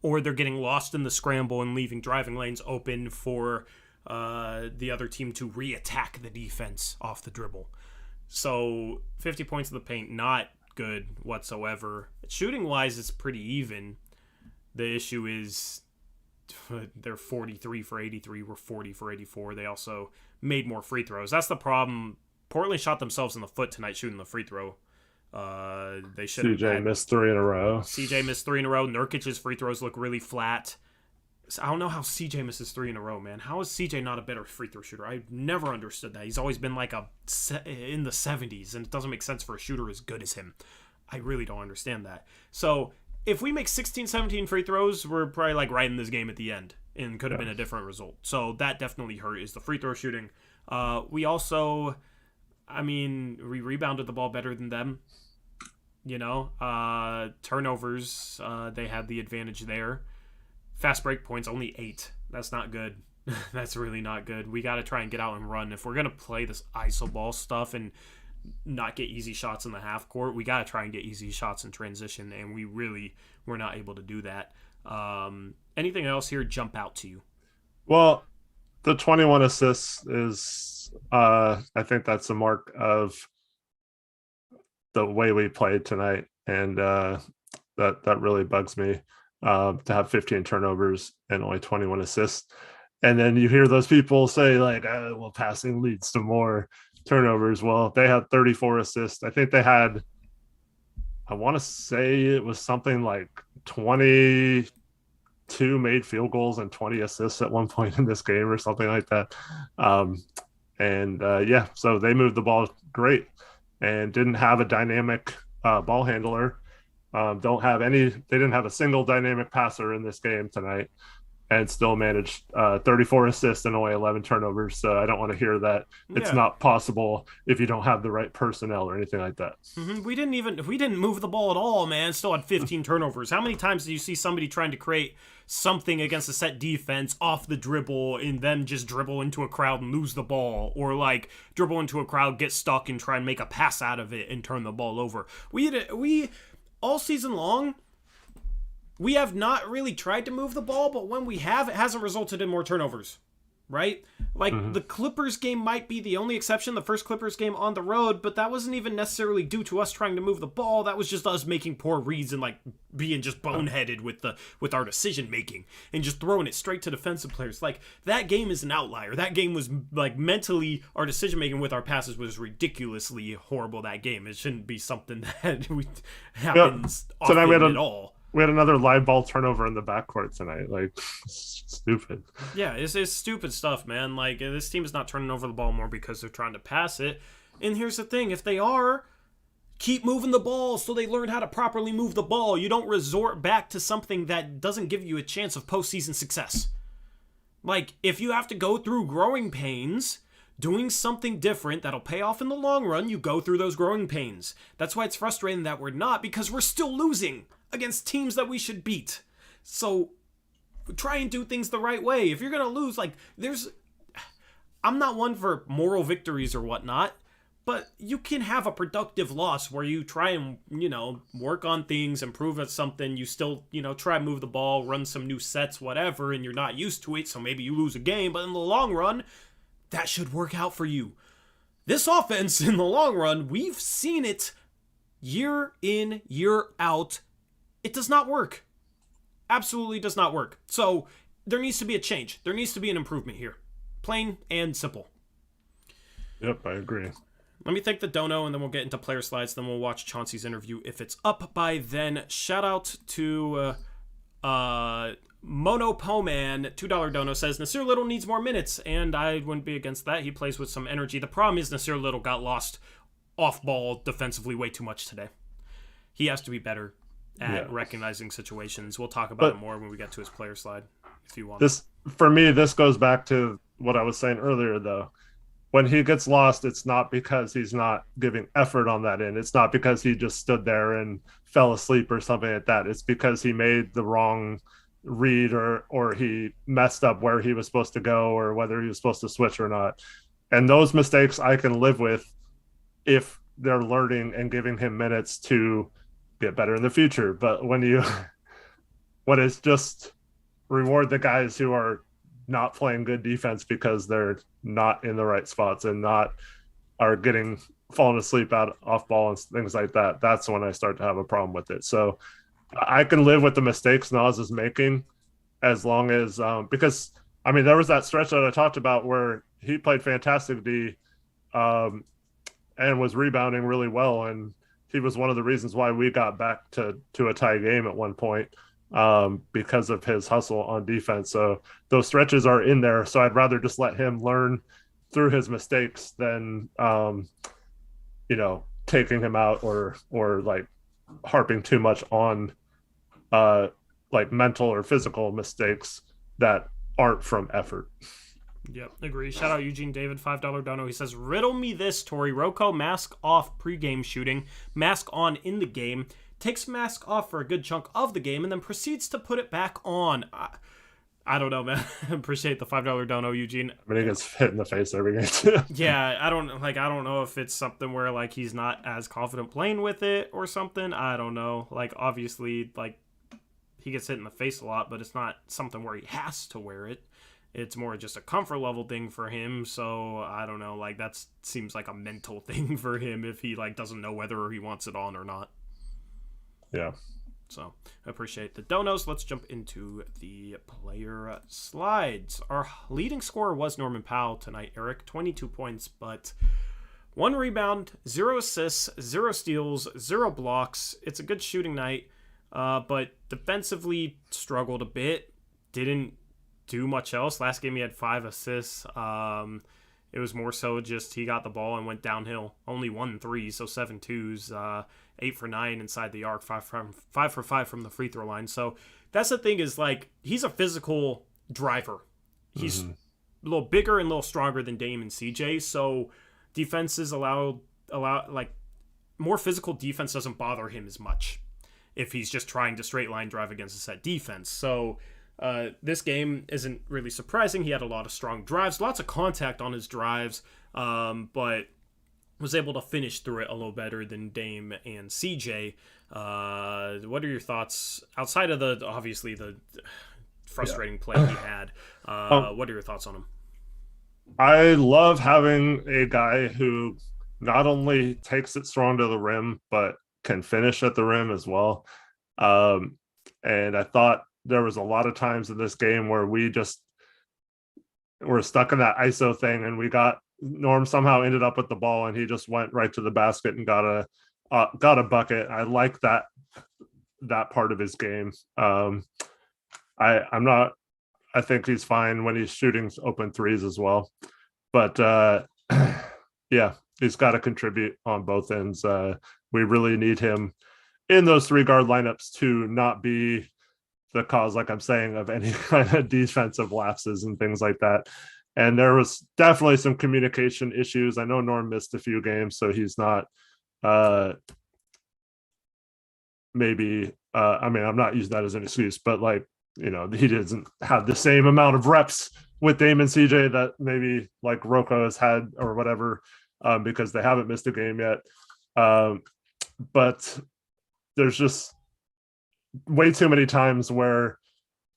Or they're getting lost in the scramble and leaving driving lanes open for the other team to re-attack the defense off the dribble. So 50 points in the paint, not good whatsoever. Shooting-wise, it's pretty even. The issue is they're 43 for 83. We're 40 for 84. They also made more free throws. That's the problem. Portland shot themselves in the foot tonight shooting the free throw. They should. CJ missed three in a row. Nurkic's free throws look really flat. I don't know how CJ misses three in a row, man. How is CJ not a better free throw shooter? I've never understood that. He's always been like in the 70s, and it doesn't make sense for a shooter as good as him. I really don't understand that. So if we make 16, 17 free throws, we're probably like right in this game at the end, and could have been a different result. So that definitely hurt, is the free throw shooting. We also, we rebounded the ball better than them. Turnovers, they had the advantage there. Fast break points, only 8. That's not good. That's really not good. We got to try and get out and run. If we're going to play this iso ball stuff and not get easy shots in the half court, we got to try and get easy shots in transition, and we're not able to do that. Anything else here jump out to you? Well, the 21 assists is, I think that's a mark of the way we played tonight, and that really bugs me, to have 15 turnovers and only 21 assists. And then you hear those people say, like, well, passing leads to more turnovers. Well, they had 34 assists. I think they had, I want to say it was something like 22 made field goals and 20 assists at one point in this game or something like that. So they moved the ball great and didn't have a dynamic ball handler. They didn't have a single dynamic passer in this game tonight, and still managed 34 assists and only 11 turnovers. So I don't want to hear that it's not possible if you don't have the right personnel or anything like that. Mm-hmm. We didn't move the ball at all, man. Still had 15 turnovers. How many times do you see somebody trying to create something against a set defense off the dribble and then just dribble into a crowd and lose the ball, or like dribble into a crowd, get stuck and try and make a pass out of it and turn the ball over? We all season long, we have not really tried to move the ball, but when we have, it hasn't resulted in more turnovers, right? Like, the Clippers game might be the only exception, the first Clippers game on the road, but that wasn't even necessarily due to us trying to move the ball. That was just us making poor reads and, like, being just boneheaded with our decision-making and just throwing it straight to defensive players. Like, that game is an outlier. That game was, like, mentally, our decision-making with our passes was ridiculously horrible that game. It shouldn't be something that happens often at all. We had another live ball turnover in the backcourt tonight. Like, stupid. Yeah, it's stupid stuff, man. Like, this team is not turning over the ball more because they're trying to pass it. And here's the thing. If they are, keep moving the ball so they learn how to properly move the ball. You don't resort back to something that doesn't give you a chance of postseason success. Like, if you have to go through growing pains, doing something different that'll pay off in the long run, you go through those growing pains. That's why it's frustrating that we're not, because we're still losing against teams that we should beat. So try and do things the right way. If you're going to lose, like, I'm not one for moral victories or whatnot, but you can have a productive loss where you try and, work on things, improve at something. You still, try and move the ball, run some new sets, whatever, and you're not used to it, so maybe you lose a game. But in the long run, that should work out for you. This offense, in the long run, we've seen it year in, year out. It does not work. Absolutely does not work. So there needs to be a change. There needs to be an improvement here. Plain and simple. Yep, I agree. Let me thank the dono, and then we'll get into player slides. Then we'll watch Chauncey's interview if it's up by then. Shout out to Mono Poman, $2 dono, says Nasir Little needs more minutes, and I wouldn't be against that. He plays with some energy. The problem is Nasir Little got lost off ball defensively way too much today. He has to be better at recognizing situations. We'll talk about it more when we get to his player slide, if you want. For me, this goes back to what I was saying earlier, though. When he gets lost, it's not because he's not giving effort on that end. It's not because he just stood there and fell asleep or something like that. It's because he made the wrong read or he messed up where he was supposed to go or whether he was supposed to switch or not. And those mistakes I can live with if they're learning and giving him minutes to get better in the future. But when it's just reward the guys who are not playing good defense because they're not in the right spots and are falling asleep off ball and things like that, that's when I start to have a problem with it. So I can live with the mistakes Nas is making as long as because I mean there was that stretch that I talked about where he played fantastic D and was rebounding really well, and he was one of the reasons why we got back to a tie game at one point. Because of his hustle on defense. So those stretches are in there. So I'd rather just let him learn through his mistakes than, taking him out or like harping too much on like mental or physical mistakes that aren't from effort. Yep, agree. Shout out Eugene David, $5 dono. He says, riddle me this, Tori. Rocco, mask off pregame shooting, mask on in the game, takes mask off for a good chunk of the game, and then proceeds to put it back on. I don't know, man. Appreciate the $5 dono, Eugene. I mean, he gets hit in the face every game too. Yeah, I don't know if it's something where like he's not as confident playing with it or something. I don't know. Like obviously, like he gets hit in the face a lot, but it's not something where he has to wear it. It's more just a comfort level thing for him. So I don't know. Like that seems like a mental thing for him if he like doesn't know whether he wants it on or not. Yeah. So I appreciate the donos. Let's jump into the player slides. Our leading scorer was Norman Powell tonight, Eric. 22 points, but 1 rebound, 0 assists, 0 steals, 0 blocks. It's a good shooting night, but defensively struggled a bit. Didn't do much else. Last game he had 5 assists. It was more so just he got the ball and went downhill. Only 1 3, so 7 twos. 8 for 9 inside the arc, 5 for 5 from the free throw line. So that's the thing is like he's a physical driver. He's a little bigger and a little stronger than Dame and CJ. So defenses allow like more physical defense doesn't bother him as much if he's just trying to straight line drive against a set defense. So this game isn't really surprising. He had a lot of strong drives, lots of contact on his drives, but was able to finish through it a little better than Dame and CJ. What are your thoughts outside of the frustrating play he had? What are your thoughts on him? I love having a guy who not only takes it strong to the rim, but can finish at the rim as well. And I thought there was a lot of times in this game where we just were stuck in that ISO thing, and Norm somehow ended up with the ball and he just went right to the basket and got a bucket. I like that part of his game. I think he's fine when he's shooting open threes as well, but yeah, he's got to contribute on both ends. We really need him in those 3 guard lineups to not be the cause, like I'm saying, of any kind of defensive lapses and things like that. And there was definitely some communication issues. I know Norm missed a few games, so he's not maybe I mean, I'm not using that as an excuse, but like, he doesn't have the same amount of reps with Dame and CJ that maybe like Rocco has had or whatever, because they haven't missed a game yet. But there's just way too many times where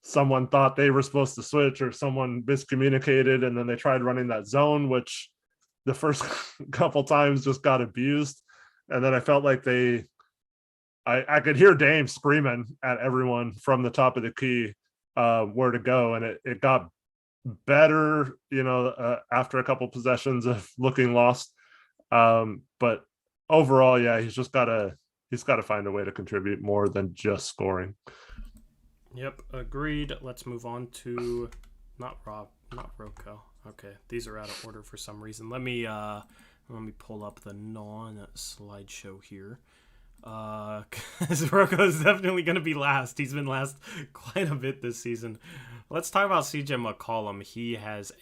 someone thought they were supposed to switch or someone miscommunicated, and then they tried running that zone, which the first couple times just got abused. And then I felt like I could hear Dame screaming at everyone from the top of the key where to go, and it got better, after a couple possessions of looking lost. But overall, yeah, he's got to find a way to contribute more than just scoring. Yep, agreed. Let's move on to not Rocco. Okay, these are out of order for some reason. Let me pull up the non-slideshow here. Because Rocco is definitely going to be last. He's been last quite a bit this season. Let's talk about CJ McCollum. He has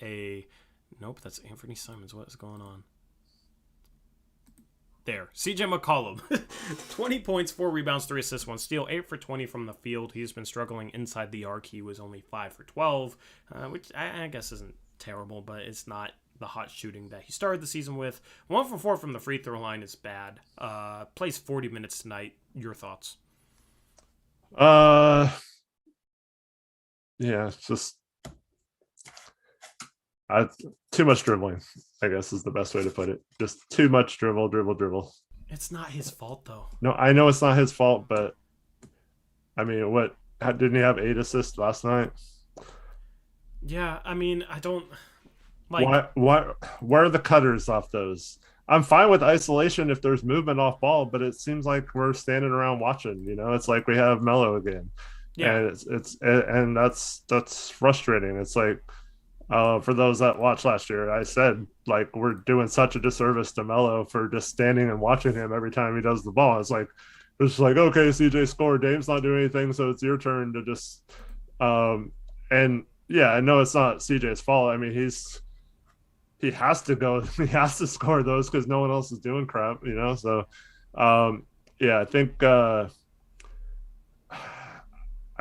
nope, that's Anthony Simons. What is going on? There, CJ McCollum, 20 points, 4 rebounds, 3 assists, 1 steal, 8 for 20 from the field. He's been struggling inside the arc. He was only 5 for 12, which I guess isn't terrible, but it's not the hot shooting that he started the season with. 1 for 4 from the free throw line is bad. Plays 40 minutes tonight. Your thoughts? Yeah, it's just too much dribbling, I guess is the best way to put it. Just too much dribble. It's not his fault, though. No, I know it's not his fault, but I mean, didn't he have 8 assists last night? Yeah, I mean, I don't like. Where are the cutters off those? I'm fine with isolation if there's movement off ball, but it seems like we're standing around watching. It's like we have Melo again, and and that's frustrating. It's like. For those that watched last year, I said, like, we're doing such a disservice to Melo for just standing and watching him every time he does the ball. It's like, okay, CJ scored, Dame's not doing anything, so it's your turn to just and yeah, I know it's not CJ's fault. I mean, he has to go, he has to score those because no one else is doing crap, so yeah, I think I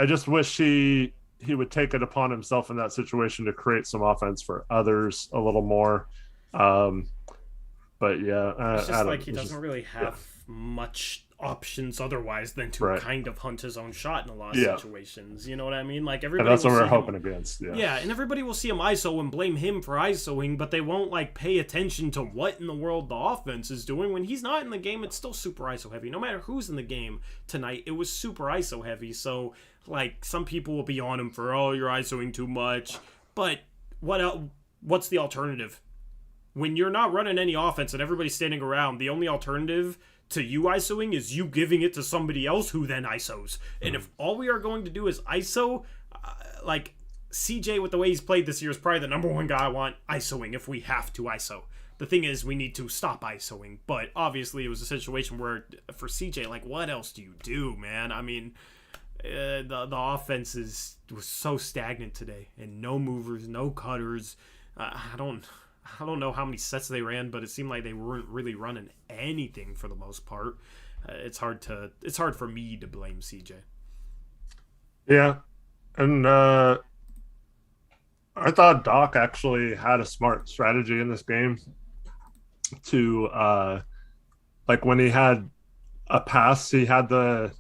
just wish he would take it upon himself in that situation to create some offense for others a little more. But yeah, it's just like he doesn't really have much options otherwise than to kind of hunt his own shot in a lot of situations. You know what I mean? Like everybody. And that's what we're hoping against. Yeah, and everybody will see him ISO and blame him for ISOing, but they won't pay attention to what in the world the offense is doing when he's not in the game. It's still super ISO heavy. No matter who's in the game tonight, it was super ISO heavy. So some people will be on him for, you're ISOing too much. But what's the alternative? When you're not running any offense and everybody's standing around, the only alternative to you ISOing is you giving it to somebody else who then ISOs. And if all we are going to do is ISO, CJ with the way he's played this year is probably the number one guy I want ISOing if we have to ISO. The thing is, we need to stop ISOing. But obviously it was a situation where for CJ, what else do you do, man? I mean, the offense was so stagnant today, and no movers, no cutters. I don't know how many sets they ran, but it seemed like they weren't really running anything for the most part. It's hard for me to blame CJ. Yeah, and I thought Doc actually had a smart strategy in this game to when he had a pass, he had a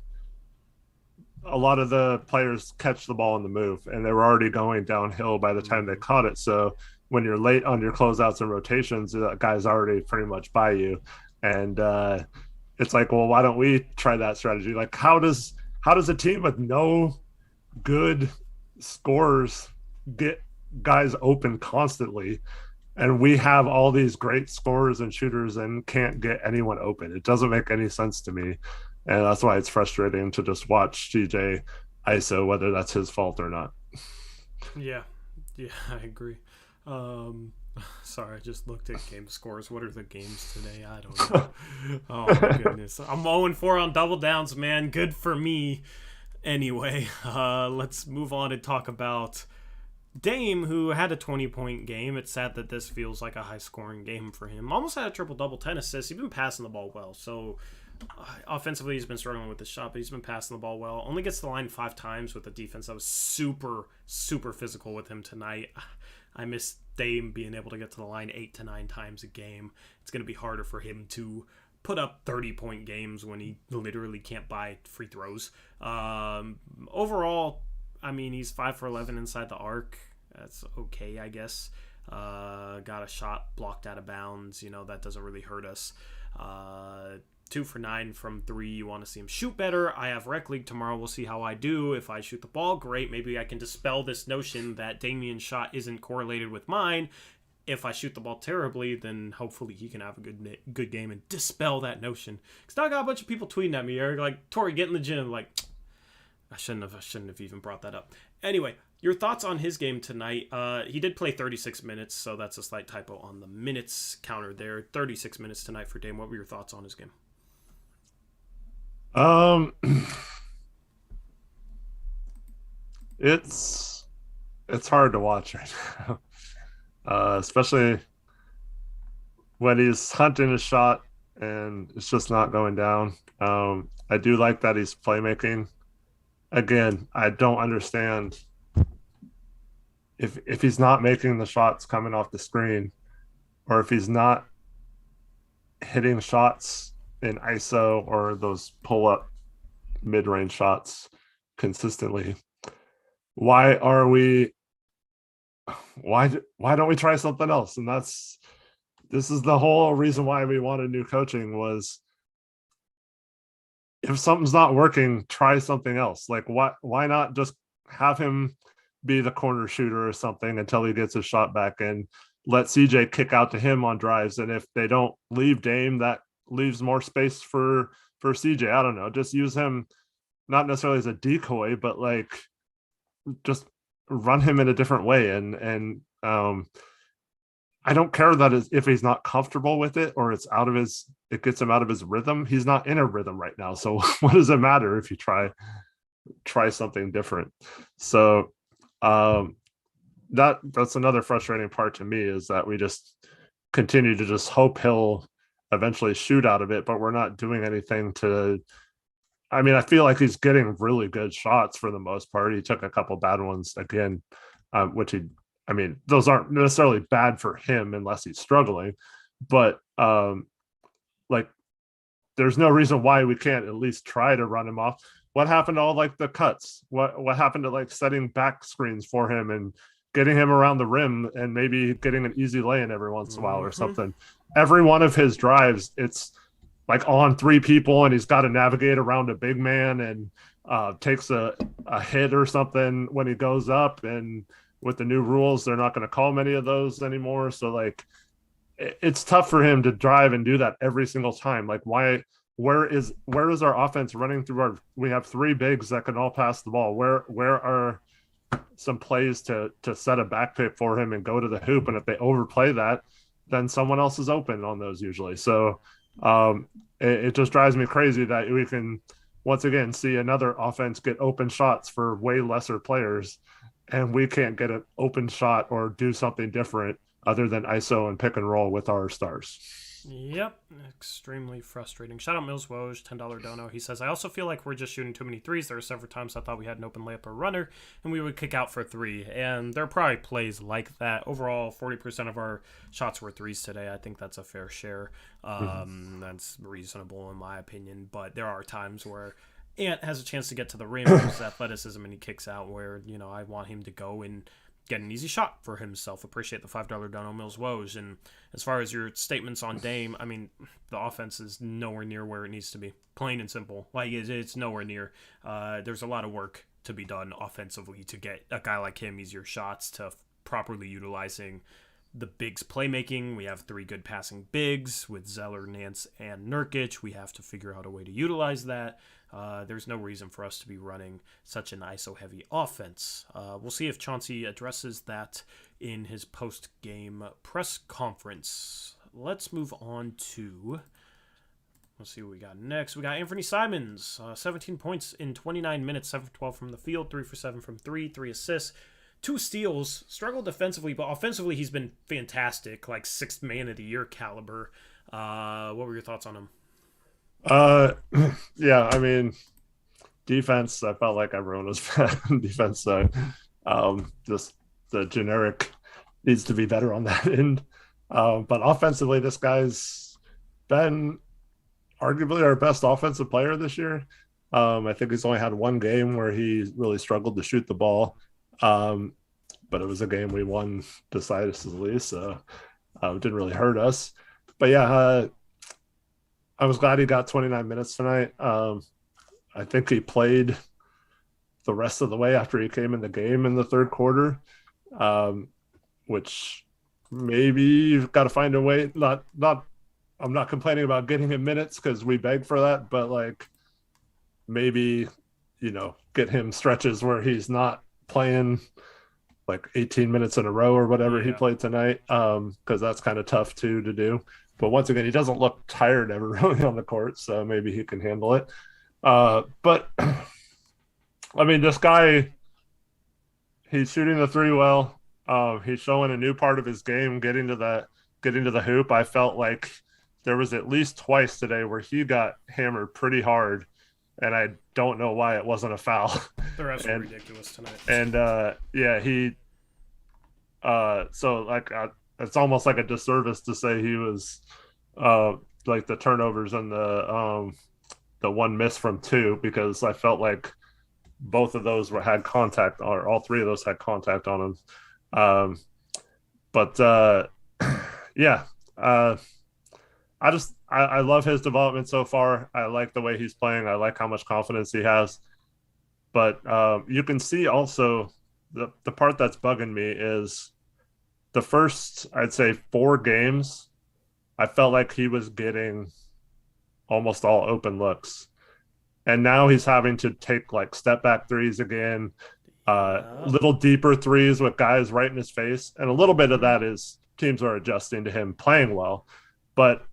lot of the players catch the ball on the move, and they were already going downhill by the time they caught it. So when you're late on your closeouts and rotations, that guy's already pretty much by you. And it's like, well, why don't we try that strategy? How does a team with no good scorers get guys open constantly? And we have all these great scorers and shooters and can't get anyone open. It doesn't make any sense to me. And that's why it's frustrating to just watch CJ ISO, whether that's his fault or not. Yeah, I agree. Sorry, I just looked at game scores. What are the games today? I don't know. Oh, my goodness. I'm 0-4 on double downs, man. Good for me. Anyway, let's move on and talk about Dame, who had a 20-point game. It's sad that this feels like a high-scoring game for him. Almost had a triple-double, 10 assists. He's been passing the ball well, so offensively he's been struggling with the shot, but he's been passing the ball well. Only gets to the line 5 times with a defense that was super, super physical with him tonight. I miss Dame being able to get to the line 8 to 9 times a game. It's going to be harder for him to put up 30-point games when he literally can't buy free throws. Overall, I mean, he's 5 for 11 inside the arc. That's okay, I guess. Got a shot blocked out of bounds. That doesn't really hurt us. 2 for 9 from 3. You want to see him shoot better. I have Rec League tomorrow. We'll see how I do. If I shoot the ball, great. Maybe I can dispel this notion that Damian's shot isn't correlated with mine. If I shoot the ball terribly, then hopefully he can have a good game and dispel that notion. Because now I got a bunch of people tweeting at me, Eric, like, Tori, get in the gym. Like, I shouldn't have even brought that up. Anyway, your thoughts on his game tonight? He did play 36 minutes, so that's a slight typo on the minutes counter there. 36 minutes tonight for Dame. What were your thoughts on his game? It's hard to watch right now. Especially when he's hunting a shot and it's just not going down. I do like that he's playmaking. Again, I don't understand if he's not making the shots coming off the screen, or if he's not hitting shots in ISO or those pull-up mid-range shots consistently. Why don't we try something else? And this is the whole reason why we wanted new coaching, was if something's not working, try something else. Like, why not just have him be the corner shooter or something until he gets his shot back, and let CJ kick out to him on drives. And if they don't leave Dame, that leaves more space for CJ. I don't know. Just use him not necessarily as a decoy, but like just run him in a different way. And I don't care that if he's not comfortable with it, or it gets him out of his rhythm. He's not in a rhythm right now. So what does it matter if you try something different? So that's another frustrating part to me, is that we just continue to just hope he'll eventually shoot out of it, but we're not doing anything to. I mean, I feel like he's getting really good shots for the most part. He took a couple bad ones again, those aren't necessarily bad for him unless he's struggling, but like there's no reason why we can't at least try to run him off. What happened to all like the cuts? What happened to like setting back screens for him and getting him around the rim and maybe getting an easy lay-in every once in a while or something? Every one of his drives, it's like on 3 people and he's got to navigate around a big man and takes a hit or something when he goes up. And with the new rules, they're not going to call many of those anymore. So like, it's tough for him to drive and do that every single time. Like, where is our offense running through we have 3 bigs that can all pass the ball. Where are some plays to set a back pick for him and go to the hoop? And if they overplay that, then someone else is open on those usually. So it just drives me crazy that we can once again see another offense get open shots for way lesser players, and we can't get an open shot or do something different other than ISO and pick and roll with our stars. Yep, extremely frustrating. Shout out Mills Woj, $10 dono. He says, I also feel like we're just shooting too many threes. There are several times I thought we had an open layup or runner, and we would kick out for 3. And there are probably plays like that. Overall, 40% of our shots were threes today. I think that's a fair share. That's reasonable in my opinion. But there are times where Ant has a chance to get to the rim with his athleticism, and he kicks out where, I want him to go and get an easy shot for himself. Appreciate the $5 dono, Mills Woj. And as far as your statements on Dame, I mean, the offense is nowhere near where it needs to be. Plain and simple. Like, it's nowhere near. There's a lot of work to be done offensively to get a guy like him easier shots, to properly utilizing the bigs playmaking. We have 3 good passing bigs with Zeller, Nance, and Nurkic. We have to figure out a way to utilize that. There's no reason for us to be running such an ISO-heavy offense. We'll see if Chauncey addresses that in his post-game press conference. Let's move on to... Let's see what we got next. We got Anthony Simons, 17 points in 29 minutes, 7 for 12 from the field, 3 for 7 from 3, 3 assists, 2 steals. Struggled defensively, but offensively he's been fantastic, like 6th man of the year caliber. What were your thoughts on him? Yeah, I mean, defense, I felt like everyone was bad on defense. So just the generic needs to be better on that end. But offensively, this guy's been arguably our best offensive player this year. I think he's only had one game where he really struggled to shoot the ball. But it was a game we won decisively, so it didn't really hurt us. But yeah, I was glad he got 29 minutes tonight. I think he played the rest of the way after he came in the game in the third quarter, which maybe you've got to find a way. I'm not complaining about getting him minutes because we begged for that, but like maybe, get him stretches where he's not playing like 18 minutes in a row or whatever he played tonight, because that's kind of tough too to do. But once again, he doesn't look tired ever really on the court, so maybe he can handle it. But I mean, this guy, he's shooting the three well. He's showing a new part of his game, getting to the hoop. I felt like there was at least twice today where he got hammered pretty hard, and I don't know why it wasn't a foul. The refs were ridiculous tonight. And he. So like, it's almost like a disservice to say he was, like the turnovers and the one miss from two, because I felt like both of those had contact, or all three of those had contact on him. I love his development so far. I like the way he's playing. I like how much confidence he has. But you can see also the part that's bugging me is the first, I'd say, 4 games, I felt like he was getting almost all open looks. And now he's having to take like step back threes again, little deeper threes with guys right in his face. And a little bit of that is teams are adjusting to him playing well. But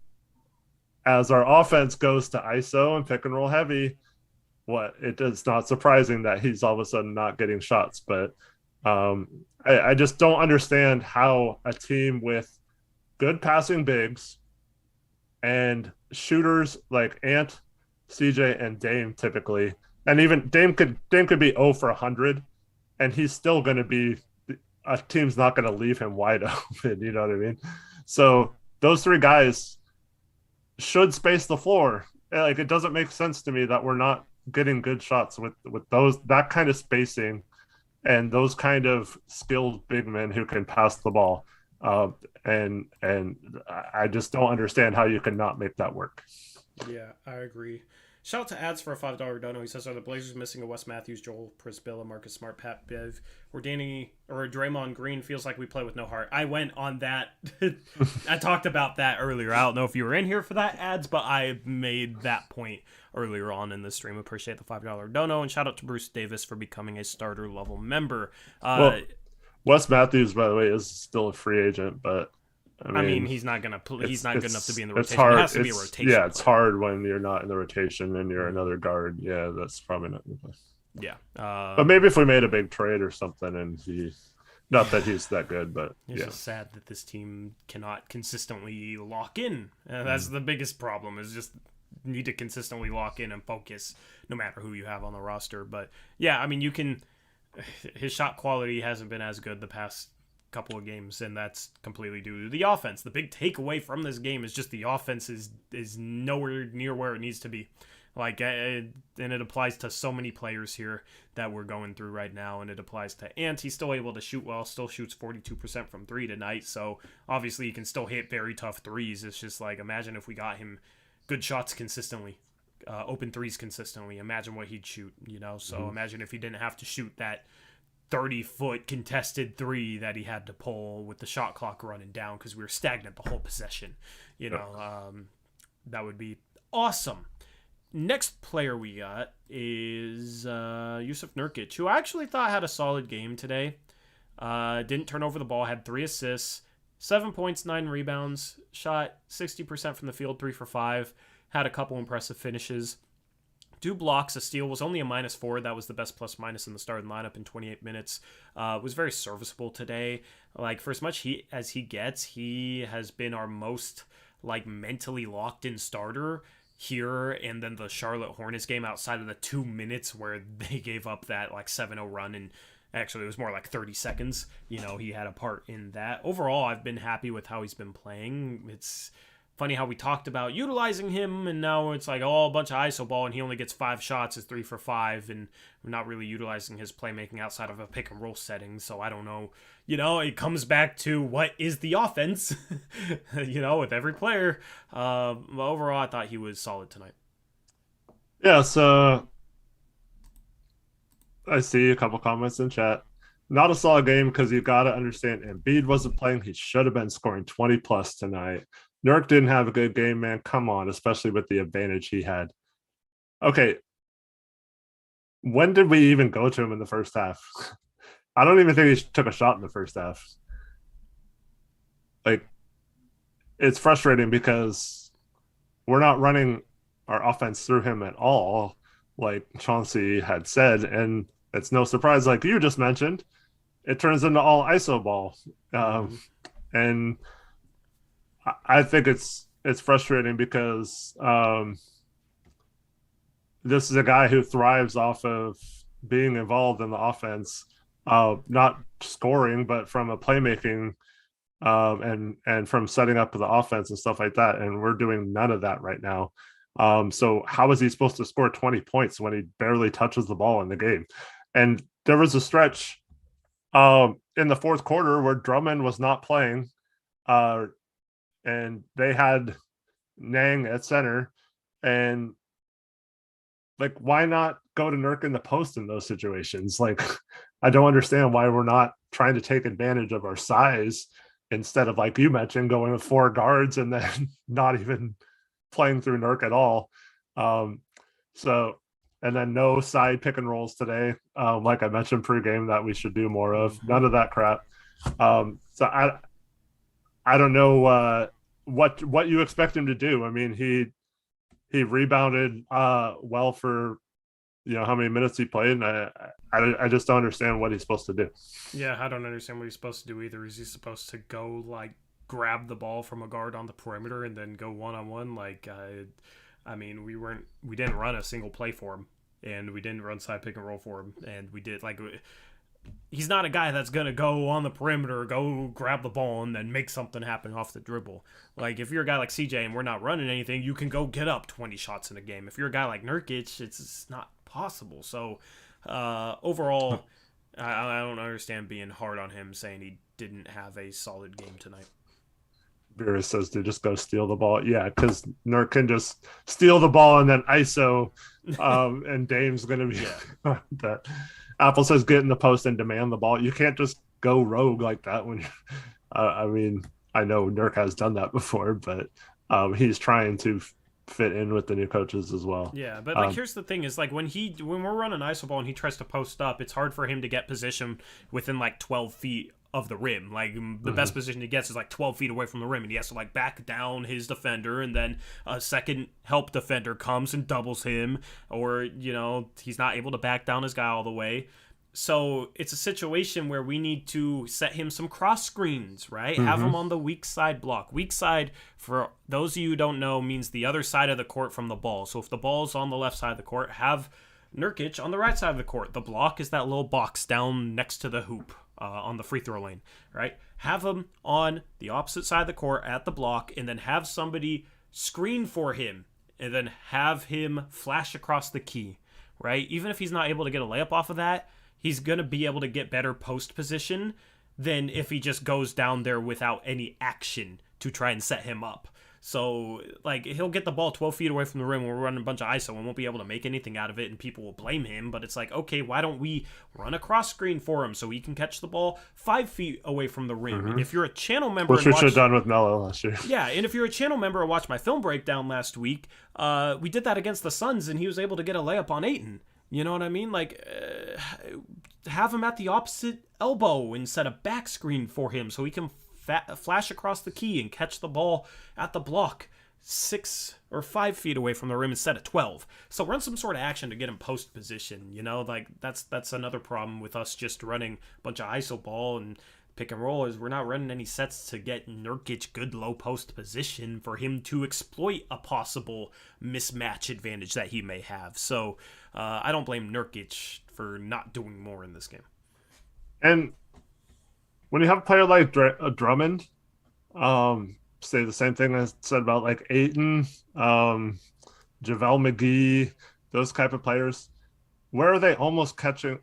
as our offense goes to ISO and pick and roll heavy, it's not surprising that he's all of a sudden not getting shots. But I just don't understand how a team with good passing bigs and shooters like Ant, CJ, and Dame typically, and even Dame could be 0 for 100, and he's still going to be, a team's not going to leave him wide open. You know what I mean? So those 3 guys should space the floor. Like, it doesn't make sense to me that we're not getting good shots with that kind of spacing and those kind of skilled big men who can pass the ball. And I just don't understand how you can not make that work. Yeah, I agree. Shout out to Ads for a $5 dono. He says, are the Blazers missing a Wes Matthews, Joel Prisbilla, Marcus Smart, Pat Bev, or Draymond Green? Feels like we play with no heart. I went on that. I talked about that earlier. I don't know if you were in here for that, Ads, but I made that point earlier on in the stream. Appreciate the $5 dono, and shout out to Bruce Davis for becoming a starter level member. Wes Matthews, by the way, is still a free agent, but I mean, he's not gonna. He's not good enough to be in the rotation. It's hard. It has to be a rotation. Yeah, it's hard when you're not in the rotation and you're another guard. Yeah, that's probably not going to play. Yeah, but maybe if we made a big trade or something, and not that he's that good, but it's just sad that this team cannot consistently lock in. That's the biggest problem. Is just need to consistently lock in and focus, no matter who you have on the roster. But yeah, I mean, you can. His shot quality hasn't been as good the past couple of games, and that's completely due to the offense. The big takeaway from this game is just the offense is nowhere near where it needs to be. Like, and it applies to so many players here that we're going through right now, and it applies to Ant. He's still able to shoot well, still shoots 42% from 3 tonight, so obviously he can still hit very tough threes. It's just like, imagine if we got him good shots consistently, open threes consistently. Imagine what he'd shoot, So imagine if he didn't have to shoot that 30-foot contested 3 that he had to pull with the shot clock running down because we were stagnant the whole possession. That would be awesome. Next player we got is Yusuf Nurkic, who I actually thought had a solid game today. Didn't turn over the ball, had 3 assists, 7 points, 9 rebounds, shot 60% from the field, 3 for 5, had a couple impressive finishes. 2 blocks, a steal, was only a -4. That was the best plus-minus in the starting lineup in 28 minutes. Was very serviceable today. Like, for as much as he gets, he has been our most, mentally locked-in starter here, and then the Charlotte Hornets game outside of the 2 minutes where they gave up that, 7-0 run, and actually it was more like 30 seconds. He had a part in that. Overall, I've been happy with how he's been playing. It's funny how we talked about utilizing him, and now it's like, oh, a bunch of ISO ball, and he only gets 5 shots, is 3 for 5, and we're not really utilizing his playmaking outside of a pick and roll setting. So I don't know. It comes back to what is the offense, with every player. Overall, I thought he was solid tonight. Yeah, so I see a couple comments in chat. Not a solid game because you got to understand Embiid wasn't playing. He should have been scoring 20 plus tonight. Nurk didn't have a good game, man. Come on, especially with the advantage he had. Okay. When did we even go to him in the first half? I don't even think he took a shot in the first half. Like, it's frustrating because we're not running our offense through him at all, like Chauncey had said. And it's no surprise, like you just mentioned, it turns into all ISO ball. And I think it's frustrating because this is a guy who thrives off of being involved in the offense, not scoring, but from a playmaking and from setting up the offense and stuff like that. And we're doing none of that right now. So how is he supposed to score 20 points when he barely touches the ball in the game? And there was a stretch in the fourth quarter where Drummond was not playing, and they had Nang at center. And like, why not go to Nurk in the post in those situations? Like, I don't understand why we're not trying to take advantage of our size instead of, like you mentioned, going with 4 guards and then not even playing through Nurk at all. And then no side pick and rolls today. Like I mentioned pregame that we should do more of. None of that crap. So I don't know what you expect him to do. I mean, he rebounded well for how many minutes he played, and I just don't understand what he's supposed to do. Yeah, I don't understand what he's supposed to do either. Is he supposed to go like grab the ball from a guard on the perimeter and then go one-on-one? Like, I mean, we didn't run a single play for him, and we didn't run side pick and roll for him, and we did like. He's not a guy that's going to go on the perimeter, go grab the ball, and then make something happen off the dribble. Like, if you're a guy like CJ and we're not running anything, you can go get up 20 shots in a game. If you're a guy like Nurkic, it's not possible. So, overall, I don't understand being hard on him, saying he didn't have a solid game tonight. Vera says to just go steal the ball. Yeah, because Nurk can just steal the ball and then ISO, and Dame's going to be that. Apple says get in the post and demand the ball. You can't just go rogue like that. When I mean, I know Nurk has done that before, but he's trying to fit in with the new coaches as well. Yeah, but like here's the thing: is like when we're running ISO ball and he tries to post up, it's hard for him to get position within like 12 feet of the rim. Like the best position he gets is like 12 feet away from the rim, and he has to like back down his defender, and then a second help defender comes and doubles him, or he's not able to back down his guy all the way. So it's a situation where we need to set him some cross screens, right? Have him on the weak side block. Weak side, for those of you who don't know, means the other side of the court from the ball. So if the ball's on the left side of the court, have Nurkic on the right side of the court. The block is that little box down next to the hoop. On the free throw lane, right? Have him on the opposite side of the court at the block, and then have somebody screen for him, and then have him flash across the key, right? Even if he's not able to get a layup off of that, he's going to be able to get better post position than if he just goes down there without any action to try and set him up. So, like, he'll get the ball 12 feet away from the rim when we're running a bunch of ISO and won't be able to make anything out of it, and people will blame him. But it's like, okay, why don't we run a cross screen for him so he can catch the ball 5 feet away from the rim? And if you're a channel member... Which we should have done with Melo last year. Yeah, and if you're a channel member and watch my film breakdown last week, we did that against the Suns, and he was able to get a layup on Ayton. You know what I mean? Like, have him at the opposite elbow and set a back screen for him so he can flash across the key and catch the ball at the block 6 or 5 feet away from the rim instead of 12. So run some sort of action to get him post position. Like that's another problem with us just running a bunch of ISO ball and pick and roll, is we're not running any sets to get Nurkic good low post position for him to exploit a possible mismatch advantage that he may have. So I don't blame Nurkic for not doing more in this game. And when you have a player like Drummond, say the same thing I said about like Ayton, JaVale McGee, those type of players. Where are they always catching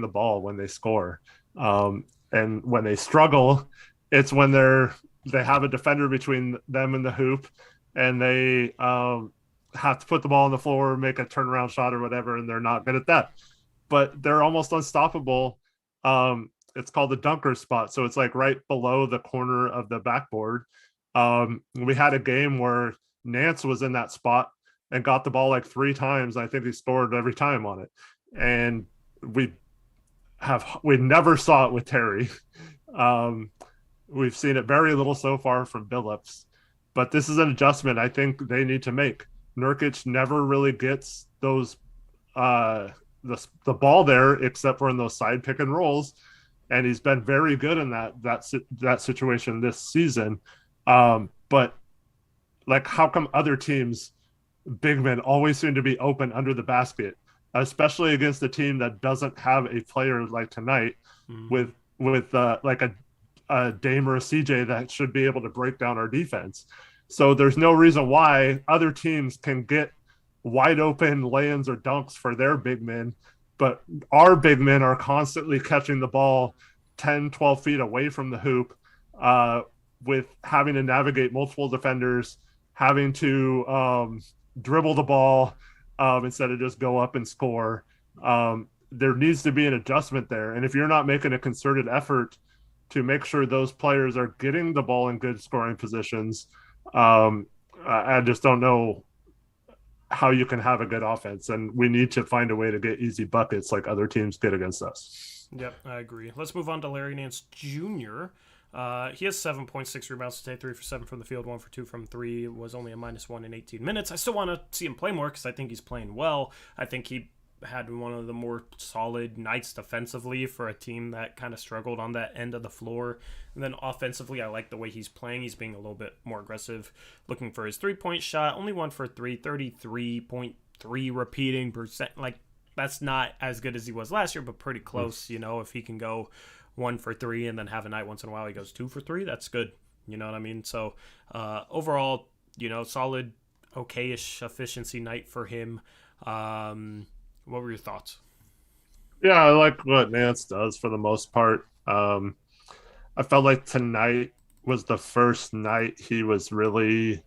the ball when they score? And when they struggle, it's when they have a defender between them and the hoop, and they have to put the ball on the floor, make a turnaround shot or whatever, and they're not good at that. But they're almost unstoppable. It's called the dunker spot, so it's like right below the corner of the backboard. We had a game where Nance was in that spot and got the ball like 3 times. I think he scored every time on it. And we never saw it with Terry. We've seen it very little so far from Billups, but this is an adjustment I think they need to make. Nurkic never really gets those the ball there except for in those side pick and rolls, and he's been very good in that situation this season. But like, how come other teams' big men always seem to be open under the basket, especially against a team that doesn't have a player like tonight with like a Dame or a CJ that should be able to break down our defense? So there's no reason why other teams can get wide open lay-ins or dunks for their big men, but our big men are constantly catching the ball 10, 12 feet away from the hoop, with having to navigate multiple defenders, having to dribble the ball instead of just go up and score. There needs to be an adjustment there. And if you're not making a concerted effort to make sure those players are getting the ball in good scoring positions, I just don't know how you can have a good offense. And we need to find a way to get easy buckets like other teams get against us. Yep, I agree. Let's move on to Larry Nance Jr. He has 7.6 rebounds today, 3 for 7 from the field, 1 for 2 from 3. It was only a -1 in 18 minutes. I still want to see him play more because I think he's playing well. I think he had one of the more solid nights defensively for a team that kind of struggled on that end of the floor. And then offensively, I like the way he's playing. He's being a little bit more aggressive, looking for his three-point shot. Only 1 for 3, 33.3 repeating percent. Like, that's not as good as he was last year, but pretty close. You know, if he can go 1 for 3 and then have a night once in a while he goes 2 for 3, that's good. You know what I mean? So overall, you know, solid, okay-ish efficiency night for him. What were your thoughts? Yeah, I like what Nance does for the most part. I felt like tonight was the first night he was really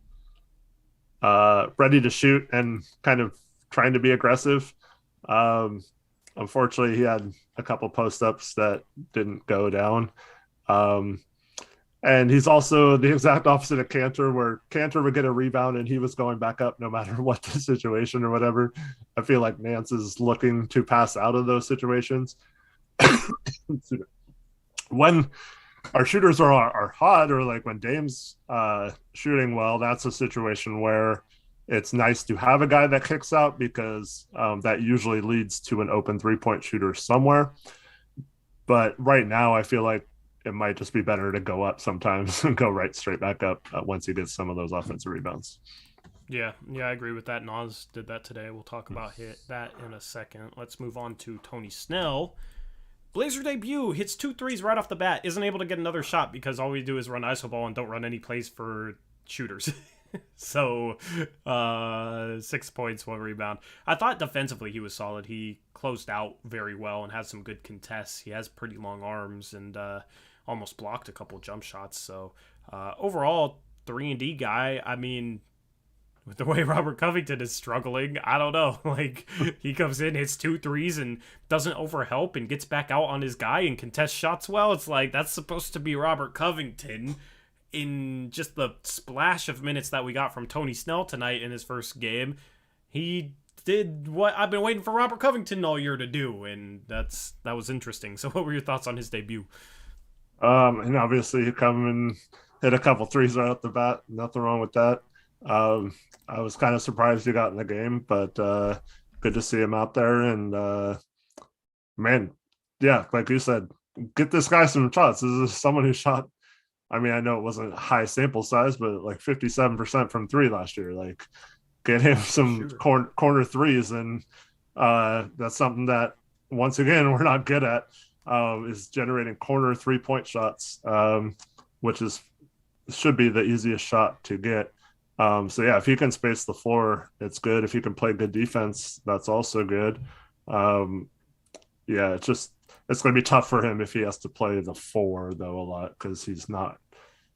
ready to shoot and kind of trying to be aggressive. Unfortunately, he had a couple post-ups that didn't go down. And he's also the exact opposite of Cantor, where Cantor would get a rebound and he was going back up no matter what the situation or whatever. I feel like Nance is looking to pass out of those situations. When our shooters are hot, or like when Dame's shooting well, that's a situation where it's nice to have a guy that kicks out, because that usually leads to an open three-point shooter somewhere. But right now, I feel like it might just be better to go up sometimes and go right straight back up once he gets some of those offensive rebounds. Yeah, I agree with that. Nas did that today. We'll talk about that in a second. Let's move on to Tony Snell. Blazer debut, hits 2 threes right off the bat, isn't able to get another shot because all we do is run iso ball and don't run any plays for shooters. So 6 points, 1 rebound. I thought defensively he was solid. He closed out very well and has some good contests. He has pretty long arms and almost blocked a couple jump shots. So overall, 3-and-D guy. I mean, with the way Robert Covington is struggling, I don't know. Like, he comes in, hits 2 threes, and doesn't overhelp and gets back out on his guy and contests shots well. It's like, that's supposed to be Robert Covington. In just the splash of minutes that we got from Tony Snell tonight in his first game, he did what I've been waiting for Robert Covington all year to do, and that was interesting. So what were your thoughts on his debut? And obviously he come and hit a couple threes right off the bat. Nothing wrong with that. I was kind of surprised he got in the game, but good to see him out there. And man, yeah, like you said, get this guy some shots. This is someone who shot, I mean, I know it wasn't a high sample size, but like 57% from 3 last year. Like, get him some corner threes, and that's something that, once again, we're not good at, is generating corner 3-point shots, which is should be the easiest shot to get. So yeah, if he can space the floor, it's good. If he can play good defense, that's also good. Um, yeah, it's going to be tough for him if he has to play the 4 though a lot, because he's not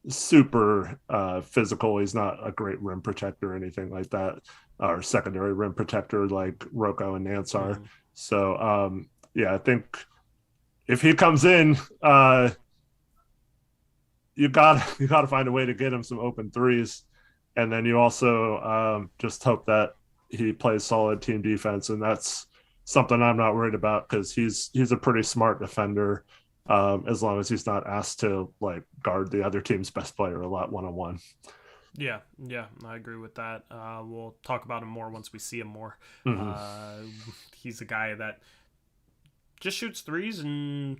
super physical. He's not a great rim protector or anything like that, or secondary rim protector like Rocco and Nance are. So yeah, I think if he comes in, you got to find a way to get him some open threes, and then you also just hope that he plays solid team defense, and that's something I'm not worried about, because he's a pretty smart defender, as long as he's not asked to like guard the other team's best player a lot one-on-one. Yeah, I agree with that. We'll talk about him more once we see him more. He's a guy that just shoots threes and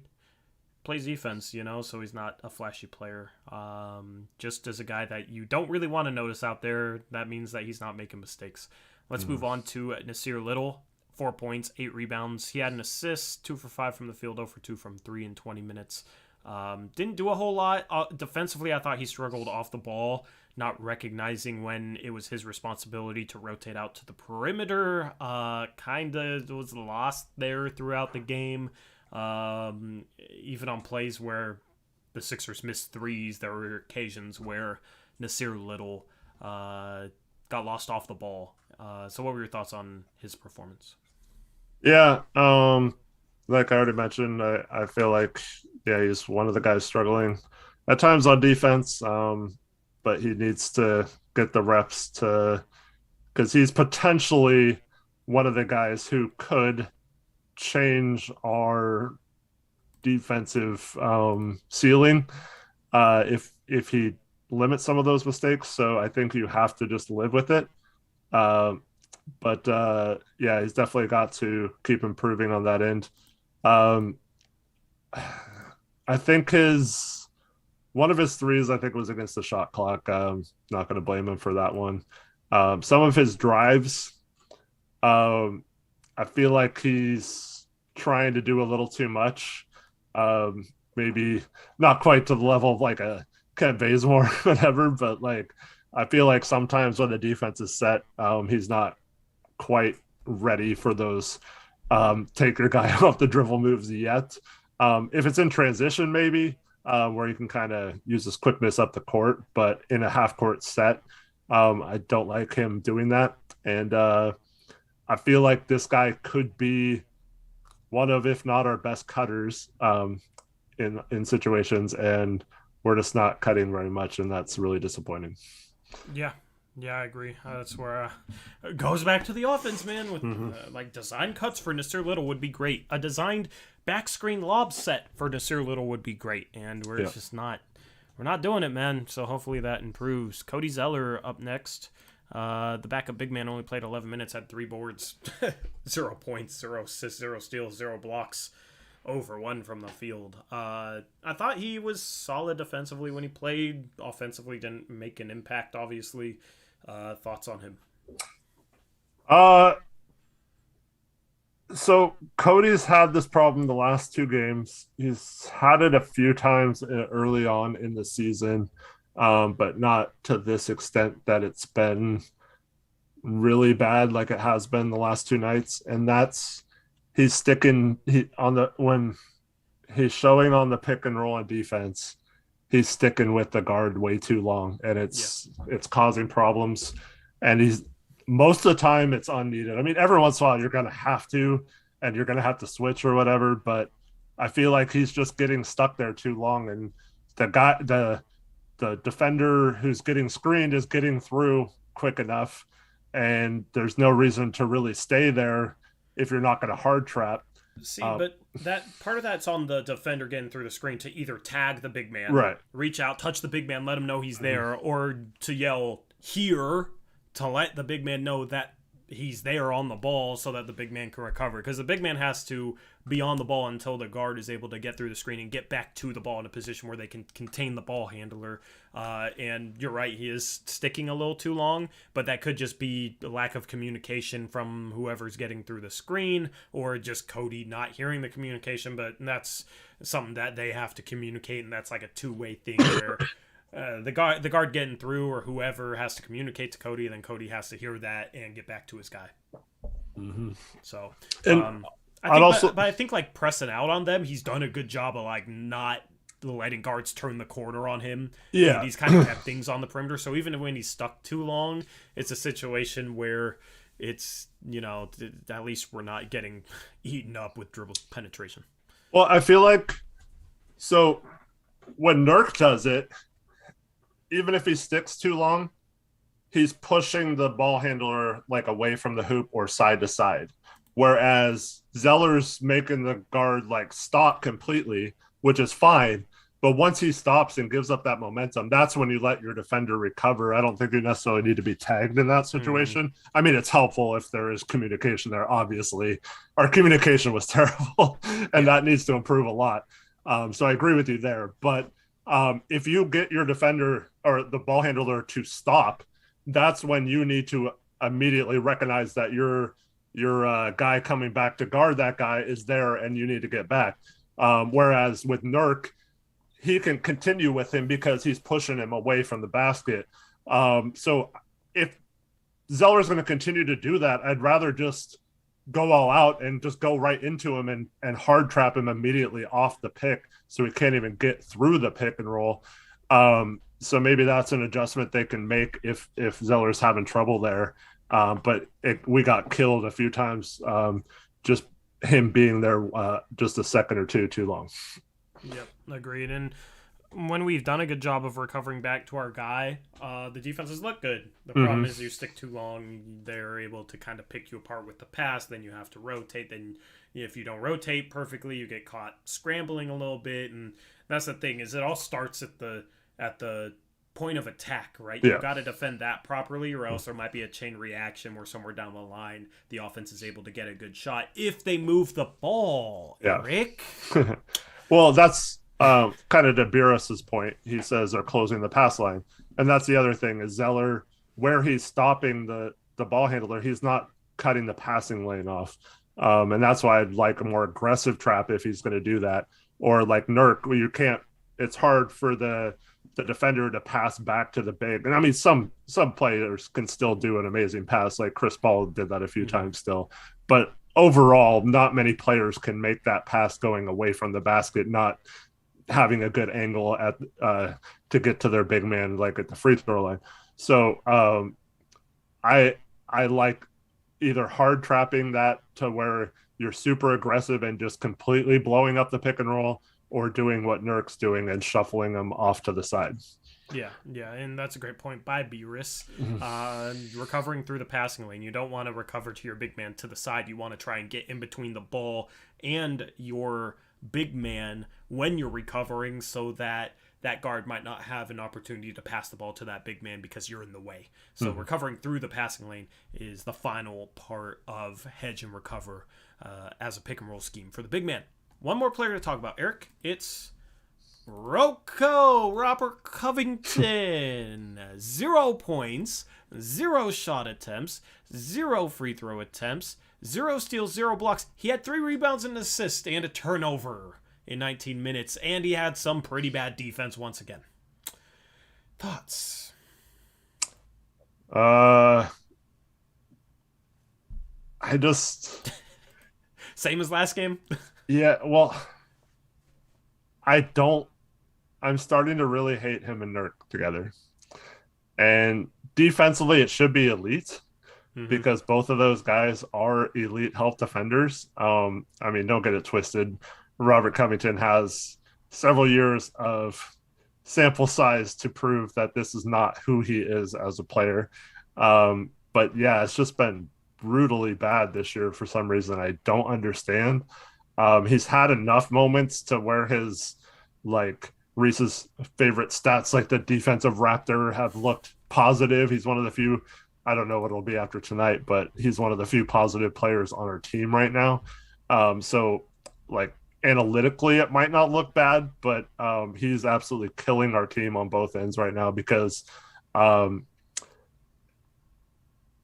plays defense, so he's not a flashy player. Just as a guy that you don't really want to notice out there, that means that he's not making mistakes. Let's move on to Nasir Little. 4 points, 8 rebounds. He had an assist, 2 for 5 from the field, 0 for 2 from 3 in 20 minutes. Didn't do a whole lot. Defensively, I thought he struggled off the ball, not recognizing when it was his responsibility to rotate out to the perimeter. Kind of was lost there throughout the game. Even on plays where the Sixers missed threes, there were occasions where Nasir Little got lost off the ball. So what were your thoughts on his performance? Yeah, like I already mentioned, I feel like, yeah, he's one of the guys struggling at times on defense, but he needs to get the reps because he's potentially one of the guys who could change our defensive ceiling if he limits some of those mistakes. So I think you have to just live with it. But yeah, he's definitely got to keep improving on that end. I think one of his threes, I think, was against the shot clock. Not going to blame him for that one. Some of his drives, I feel like he's trying to do a little too much. Maybe not quite to the level of like a Kent Bazemore or whatever, but like I feel like sometimes when the defense is set, he's not quite ready for those take your guy off the dribble moves yet. If it's in transition, maybe where you can kind of use his quickness up the court, but in a half court set, I don't like him doing that. And I feel like this guy could be one of, if not our best cutters in situations, and we're just not cutting very much, and that's really disappointing. Yeah, I agree. That's where it goes back to the offense, man. With like design cuts for Nasir Little would be great. A designed back screen lob set for Nasir Little would be great, and we're just not doing it, man. So hopefully that improves. Cody Zeller up next. The backup big man only played 11 minutes, had 3 boards, 0 points, 0 assists, 0 steals, 0 blocks. 0 for 1 from the field. I thought he was solid defensively when he played. Offensively, didn't make an impact, obviously. Thoughts on him? So Cody's had this problem the last 2 games. He's had it a few times early on in the season, but not to this extent that it's been really bad like it has been the last 2 nights. And that's he's sticking when he's showing on the pick and roll on defense, he's sticking with the guard way too long, and it's causing problems. And he's most of the time it's unneeded. I mean, every once in a while you're going to have to, and you're going to have to switch or whatever, but I feel like he's just getting stuck there too long, and the defender who's getting screened is getting through quick enough, and there's no reason to really stay there if you're not going to hard trap. See, but that part of that's on the defender getting through the screen to either tag the big man, right, reach out, touch the big man, let him know he's there, or to yell here to let the big man know that he's there on the ball so that the big man can recover. Because the big man has to be on the ball until the guard is able to get through the screen and get back to the ball in a position where they can contain the ball handler. And you're right, he is sticking a little too long, but that could just be a lack of communication from whoever's getting through the screen, or just Cody not hearing the communication. But that's something that they have to communicate, and that's like a two-way thing where the guard getting through, or whoever has to communicate to Cody, and then Cody has to hear that and get back to his guy. Mm-hmm. So, And I think like pressing out on them, he's done a good job of like not letting guards turn the corner on him. Yeah, and he's kind of kept things on the perimeter. So even when he's stuck too long, it's a situation where it's, at least we're not getting eaten up with dribble penetration. Well, I feel like so when Nurk does it, even if he sticks too long, he's pushing the ball handler like away from the hoop or side to side. Whereas Zeller's making the guard like stop completely, which is fine. But once he stops and gives up that momentum, that's when you let your defender recover. I don't think you necessarily need to be tagged in that situation. I mean, it's helpful if there is communication there, obviously. Our communication was terrible, and that needs to improve a lot. So I agree with you there. But if you get your defender or the ball handler to stop, that's when you need to immediately recognize that your guy coming back to guard that guy is there and you need to get back. Whereas with Nurk, he can continue with him because he's pushing him away from the basket. So if Zeller's going to continue to do that, I'd rather just go all out and just go right into him and hard trap him immediately off the pick so he can't even get through the pick and roll. So maybe that's an adjustment they can make if Zeller's having trouble there. But we got killed a few times, just him being there just a second or two too long. Yep, agreed. And when we've done a good job of recovering back to our guy, the defenses look good. The problem is you stick too long, they're able to kind of pick you apart with the pass, then you have to rotate. Then if you don't rotate perfectly, you get caught scrambling a little bit. And that's the thing, is it all starts at the point of attack, right? Yeah. You've got to defend that properly, or else there might be a chain reaction where somewhere down the line the offense is able to get a good shot if they move the ball. Yeah. Eric? Well, that's kind of to Beerus's point. He says they're closing the pass line. And that's the other thing is Zeller, where he's stopping the ball handler, he's not cutting the passing lane off. And that's why I'd like a more aggressive trap if he's going to do that. Or like Nurk, where you can't, it's hard for the defender to pass back to the big. And I mean, some players can still do an amazing pass. Like Chris Paul did that a few times still. But overall, not many players can make that pass going away from the basket, not having a good angle at to get to their big man, like at the free throw line. So I like either hard trapping that to where you're super aggressive and just completely blowing up the pick and roll, or doing what Nurk's doing and shuffling them off to the side. Yeah, and that's a great point by Beerus. Recovering through the passing lane, you don't want to recover to your big man to the side. You want to try and get in between the ball and your big man when you're recovering, so that that guard might not have an opportunity to pass the ball to that big man because you're in the way. So recovering through the passing lane is the final part of hedge and recover as a pick and roll scheme for the big man. One more player to talk about, Eric. It's Rocco, Robert Covington. 0 points, 0 shot attempts, 0 free throw attempts, 0 steals, 0 blocks. He had 3 rebounds and an assist and a turnover in 19 minutes, and he had some pretty bad defense once again. Thoughts? I just... Same as last game? Yeah, well, I'm starting to really hate him and Nurk together. And defensively, it should be elite because both of those guys are elite help defenders. I mean, don't get it twisted. Robert Covington has several years of sample size to prove that this is not who he is as a player. But yeah, it's just been brutally bad this year for some reason I don't understand. He's had enough moments to where his, like, Reese's favorite stats, like the defensive Raptor, have looked positive. He's one of the few, I don't know what it'll be after tonight, but he's one of the few positive players on our team right now. So, like, analytically, it might not look bad, but he's absolutely killing our team on both ends right now because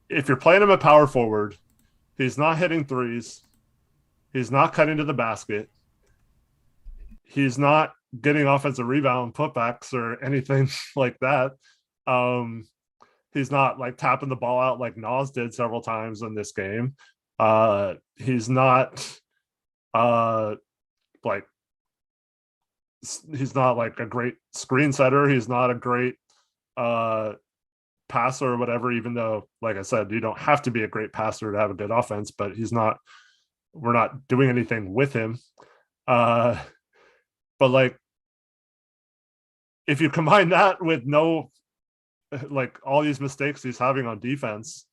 if you're playing him at power forward, he's not hitting threes. He's not cutting to the basket. He's not getting offensive rebound putbacks or anything like that. He's not like tapping the ball out like Nas did several times in this game. He's not like a great screen setter. He's not a great passer or whatever, even though, like I said, you don't have to be a great passer to have a good offense, but we're not doing anything with him. But like, if you combine that with like all these mistakes he's having on defense,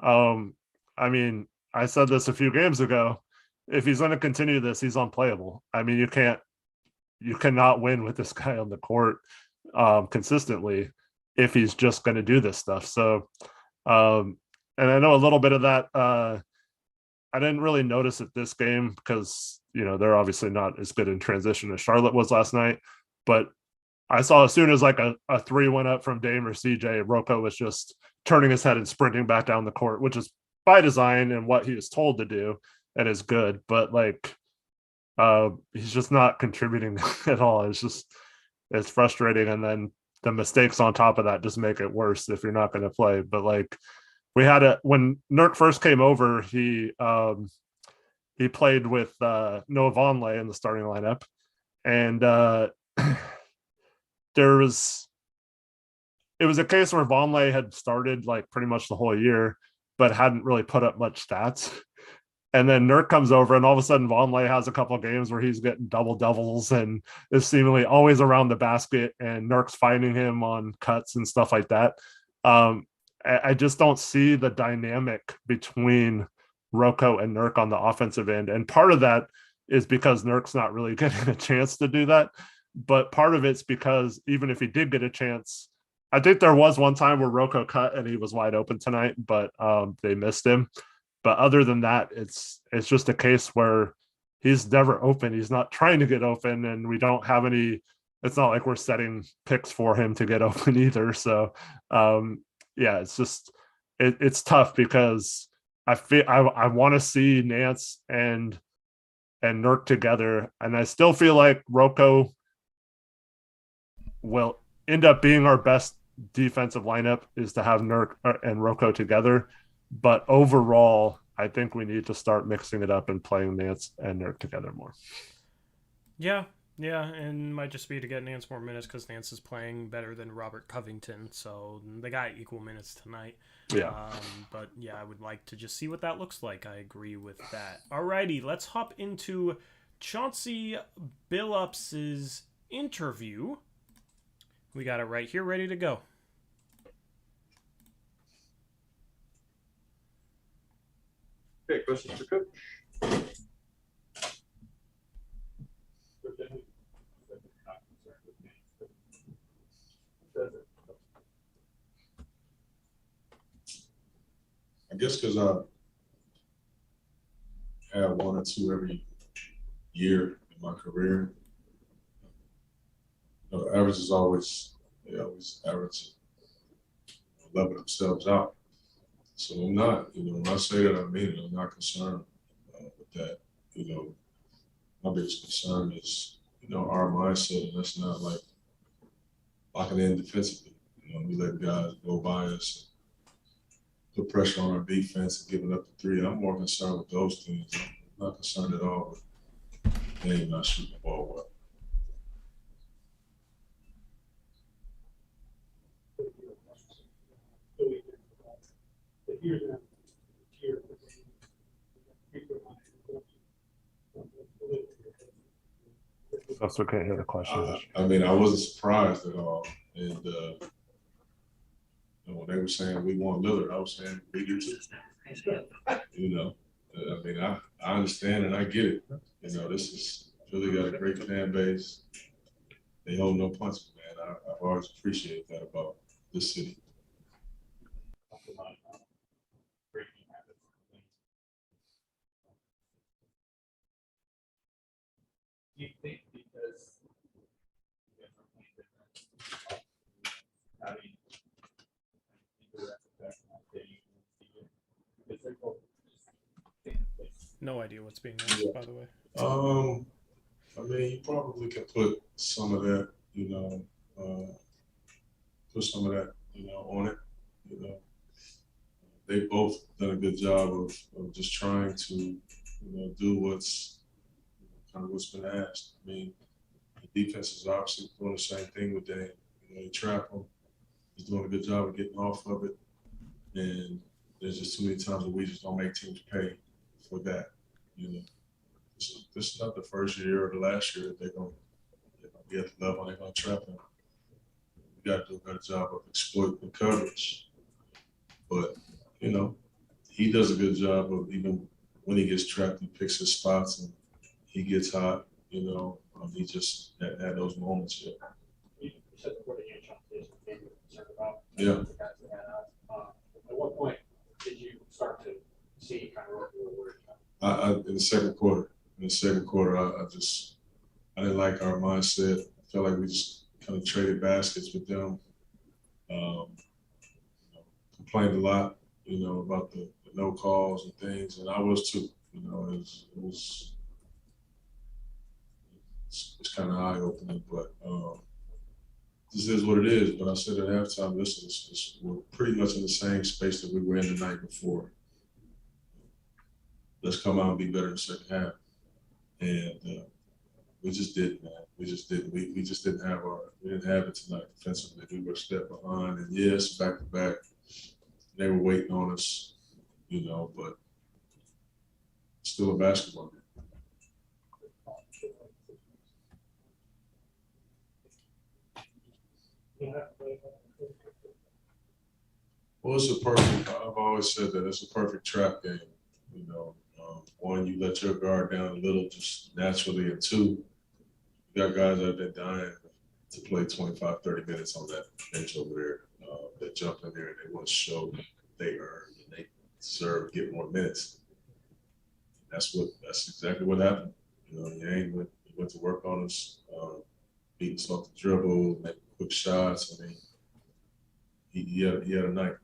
I mean, I said this a few games ago. If he's going to continue this, he's unplayable. I mean, you cannot win with this guy on the court consistently if he's just going to do this stuff. So, and I know a little bit of that. I didn't really notice it this game because, they're obviously not as good in transition as Charlotte was last night. But I saw as soon as like a three went up from Dame or CJ, Rocco was just turning his head and sprinting back down the court, which is by design and what he was told to do and is good. But like, he's just not contributing at all. It's frustrating. And then the mistakes on top of that just make it worse if you're not going to play. But like, when Nurk first came over, he played with Noah Vonleh in the starting lineup. And it was a case where Vonleh had started like pretty much the whole year, but hadn't really put up much stats. And then Nurk comes over, and all of a sudden Vonleh has a couple of games where he's getting double doubles and is seemingly always around the basket, and Nurk's finding him on cuts and stuff like that. I just don't see the dynamic between Rocco and Nurk on the offensive end. And part of that is because Nurk's not really getting a chance to do that. But part of it's because even if he did get a chance, I think there was one time where Rocco cut and he was wide open tonight, but they missed him. But other than that, it's just a case where he's never open. He's not trying to get open, and we don't have any. It's not like we're setting picks for him to get open either. So, yeah, it's just it's tough because I want to see Nance and Nurk together, and I still feel like Rocco will end up being our best defensive lineup is to have Nurk and Rocco together. But overall, I think we need to start mixing it up and playing Nance and Nurk together more. Yeah, and it might just be to get Nance more minutes because Nance is playing better than Robert Covington, so they got equal minutes tonight. Yeah. But yeah, I would like to just see what that looks like. I agree with that. Alrighty, let's hop into Chauncey Billups' interview. We got it right here, ready to go. Okay, questions for Coach? I guess because I have one or two every year in my career. The average is always, they always average level themselves out. So I'm not, when I say that, I mean it. I'm not concerned with that. My biggest concern is, our mindset, and that's not like locking in defensively. We let guys go by us, put pressure on our defense and giving up the three. I'm more concerned with those things. I'm not concerned at all with Dame not shooting the ball well. That's okay. Hear the question. I mean, I wasn't surprised at all. And when they were saying we want Lillard, I was saying we do too. I mean, I understand and I get it. This is really got a great fan base. They hold no punches, man. I've always appreciated that about this city. Do you think because having No idea what's being asked, by the way. I mean, you probably can put some of that, on it. They both done a good job of just trying to, do what's been asked. I mean, the defense is obviously doing the same thing with Dame. You trap him. He's doing a good job of getting off of it. And there's just too many times that we just don't make teams pay for that. This is not the first year or the last year that they're going to be at the level and they're going to trap him. We got to do a better job of exploiting the coverage. But, he does a good job of, even when he gets trapped, he picks his spots and he gets hot. He just had those moments. Yeah. You said before that Chauncey is maybe concerned about Yeah. the guys that had out. At what point did you start to see kind of what you were working on? In the second quarter, I didn't like our mindset. I felt like we just kind of traded baskets with them. Complained a lot, about the no calls and things, and I was too. It's kind of eye opening, but this is what it is. But I said at halftime, listen, we're pretty much in the same space that we were in the night before. Let's come out and be better in the second half. And we just didn't, man. We just didn't. We just didn't have it tonight defensively. We were a step behind. And yes, back to back, they were waiting on us, but still a basketball game. Well, it's a perfect. I've always said that it's a perfect trap game. One, you let your guard down a little just naturally, and two, you got guys that have been dying to play 25, 30 minutes on that bench over there. That jump in there and they want to show that they earned and they deserve to get more minutes. That's exactly what happened. Yang went to work on us, beat us off the dribble, make quick shots. I mean, he had a night.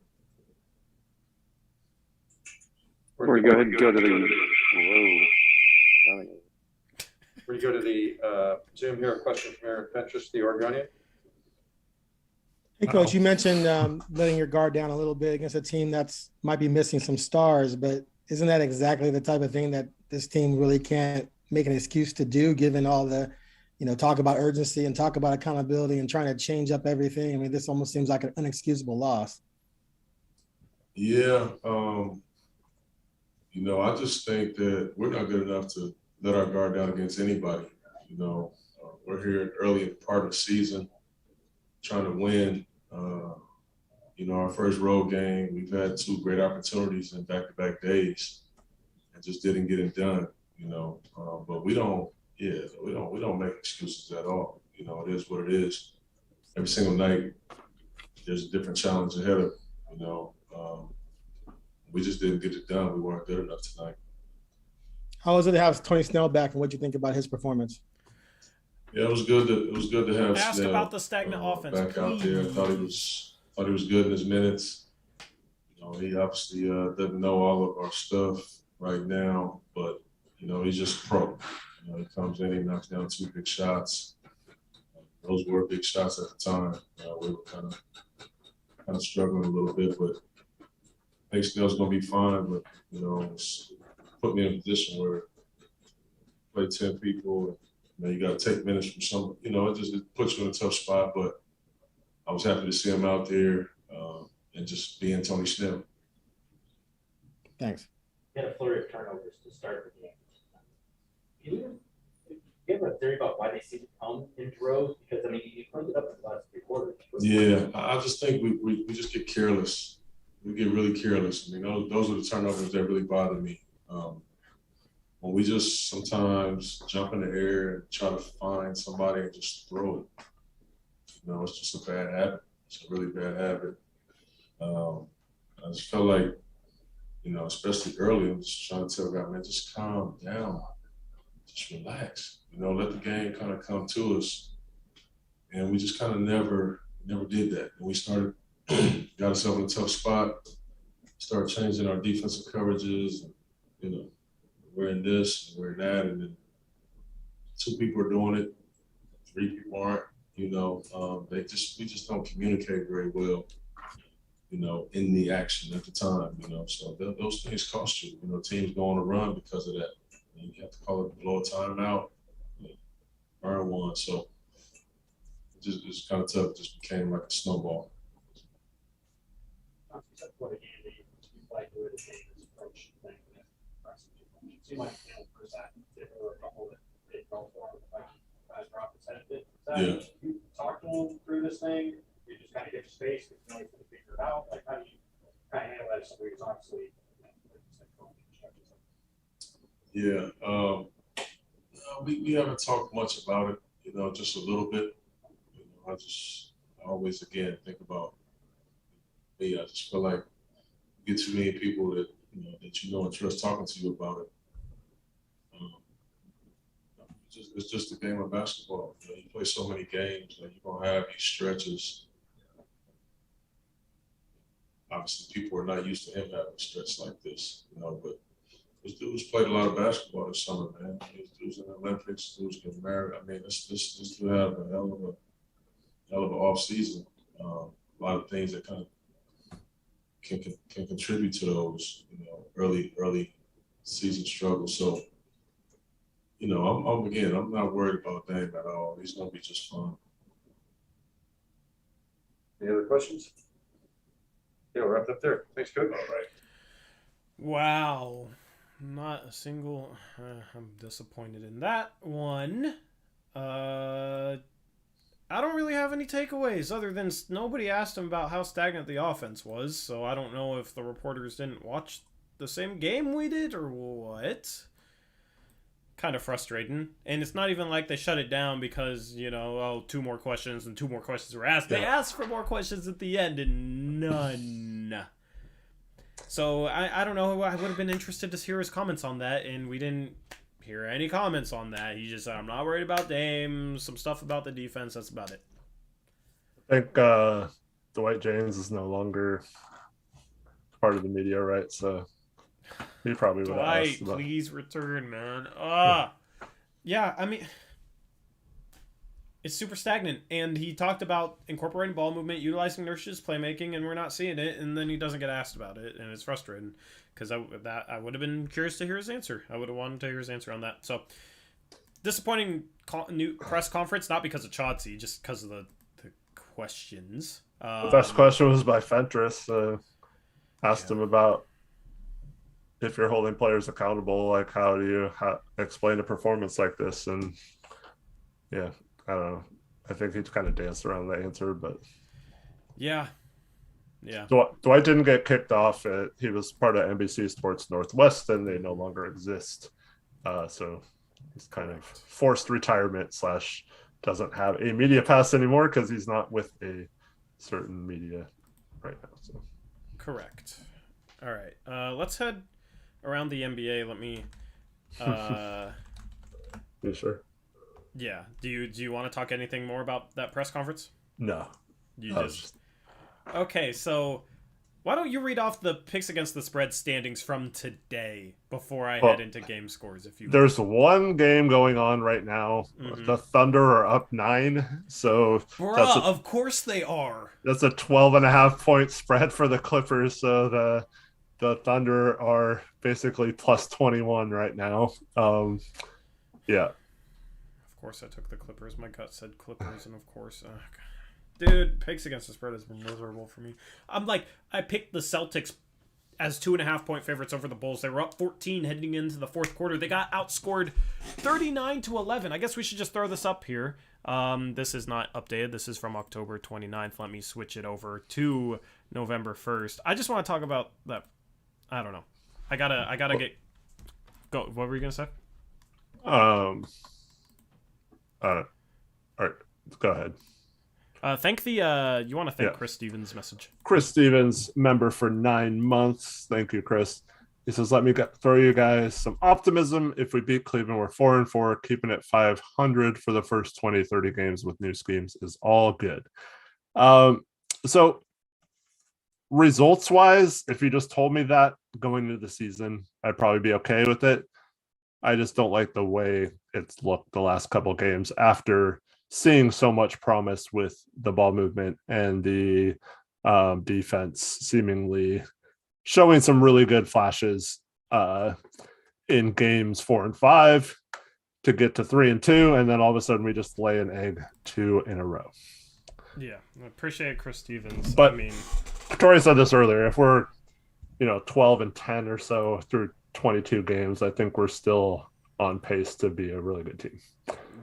Before you go ahead and go to the Before you go to the Zoom here, a question from Eric Pentress, the Oregonian. Hey, Coach, you mentioned letting your guard down a little bit against a team that's might be missing some stars, but isn't that exactly the type of thing that this team really can't make an excuse to do, given all the, talk about urgency and talk about accountability and trying to change up everything? I mean, this almost seems like an inexcusable loss. Yeah. I just think that we're not good enough to let our guard down against anybody. We're here early in part of the season trying to win. Our first road game, we've had two great opportunities in back-to-back days and just didn't get it done, but we don't make excuses at all. It is what it is. Every single night, there's a different challenge ahead of it, we just didn't get it done. We weren't good enough tonight. How was it to have Tony Snell back, and what do you think about his performance? Yeah, it was good to have Ask Snell about the stagnant offense, back out there. I thought he was good in his minutes. He obviously doesn't know all of our stuff right now, but he's just a pro. He comes in, he knocks down two big shots. Those were big shots at the time. We were kind of struggling a little bit, but I think Snell's gonna be fine. But it's put me in a position where play 10 people. You got to take minutes from some. It puts you in a tough spot. But I was happy to see him out there and just being Tony Snell. Thanks. He had a flurry of turnovers to start the game. Do you have a theory about why they seem to come in droves? Because, you cleaned it up in the last 3 quarters. Yeah, I just think we just get careless. We get really careless. Those are the turnovers that really bother me. When we just sometimes jump in the air and try to find somebody and just throw it. It's just a bad habit. It's a really bad habit. I just felt like, especially early, I'm just trying to tell guys, man, just calm down. Just relax. Let the game kind of come to us. And we just kind of never did that. And we started, got ourselves in a tough spot, started changing our defensive coverages, and, we're in this, and we're in that, and then 2 people are doing it, 3 people aren't. You know, we just don't communicate very well. You know, in the action at the time. You know, so those things cost you. You know, teams go on a run because of that. You have to call it blow a timeout, burn one. So it's kind of tough. It just became like a snowball. What a game that you like the way the game is approached. It seemed like first half there were a couple that they fell for. Like guys were opposite it. Yeah. You talk to them through this thing. You just kind of give space because you know you figure it out. Like how do you kind of handle that? Somebody who's obviously Yeah. No, we haven't talked much about it. You know, just a little bit. You know, I always again think about me. I just feel like you get too many people that you know and trust talking to you about it. It's just a game of basketball. You know, you play so many games, and you're gonna have these stretches. Obviously, people are not used to him having a stretch like this, you know. But this dude's played a lot of basketball this summer, man. This dude's in the Olympics. Dude's getting married. I mean, this dude had a hell of an off season. A lot of things that kind of can contribute to those, you know, early season struggles. So, you know, I'm not worried about Dame at all. He's gonna be just fine. Any other questions? Yeah, we're wrapped up there. Thanks, Coach. All right. Wow. Not a single. I'm disappointed in that one. I don't really have any takeaways other than nobody asked him about how stagnant the offense was, so I don't know if the reporters didn't watch the same game we did or what. Kind of frustrating. And it's not even like they shut it down because, you know, 2 more questions and 2 more questions were asked. They asked for more questions at the end and none. So I don't know. I would have been interested to hear his comments on that, and we didn't hear any comments on that. He just said, I'm not worried about Dame, some stuff about the defense. That's about it. I think Dwight James is no longer part of the media, right? So he probably would have asked about. Please return, man. Yeah, I mean, it's super stagnant. And he talked about incorporating ball movement, utilizing Nurkic's playmaking, and we're not seeing it. And then he doesn't get asked about it, and it's frustrating because I would have been curious to hear his answer. I would have wanted to hear his answer on that. So disappointing new press conference, not because of Chauncey, just because of the questions. The best question was by Fentress. Asked him about if you're holding players accountable, like how do you explain a performance like this? And yeah, I don't know. I think he kind of danced around the answer, but yeah. Dwight didn't get kicked off. He was part of NBC Sports Northwest, and they no longer exist. So he's kind of forced retirement / doesn't have a media pass anymore because he's not with a certain media right now. So correct. All right. Let's head around the NBA. Let me. You sure? Yeah. Do you want to talk anything more about that press conference? No. Okay, so why don't you read off the picks against the spread standings from today before I head into game scores? If you there's one game going on right now. Mm-hmm. The Thunder are up 9, so of course they are. That's a 12.5 point spread for the Clippers. So the Thunder are basically plus 21 right now. Yeah. Of course, I took the Clippers. My gut said Clippers, and of course. Dude, picks against the spread has been miserable for me. I picked the Celtics as 2.5 point favorites over the Bulls. They were up 14 heading into the fourth quarter. They got outscored 39-11. I guess we should just throw this up here. This is not updated. This is from October 29th. Let me switch it over to November 1st. I just want to talk about that. I don't know. I gotta get. Go. What were you gonna say? All right. Go ahead. You want to thank Chris Stevens' message. Chris Stevens, member for 9 months. Thank you, Chris. He says, let me throw you guys some optimism. If we beat Cleveland, we're 4-4. Keeping it 500 for the first 20, 30 games with new schemes is all good. So results-wise, if you just told me that going into the season, I'd probably be okay with it. I just don't like the way it's looked the last couple games after seeing so much promise with the ball movement and the defense seemingly showing some really good flashes in games 4 and 5 to get to 3 and 2, and then all of a sudden we just lay an egg 2 in a row. Yeah, I appreciate Chris Stevens. But I mean, Tori said this earlier. If we're 12 and 10 or so through 22 games, I think we're still on pace to be a really good team.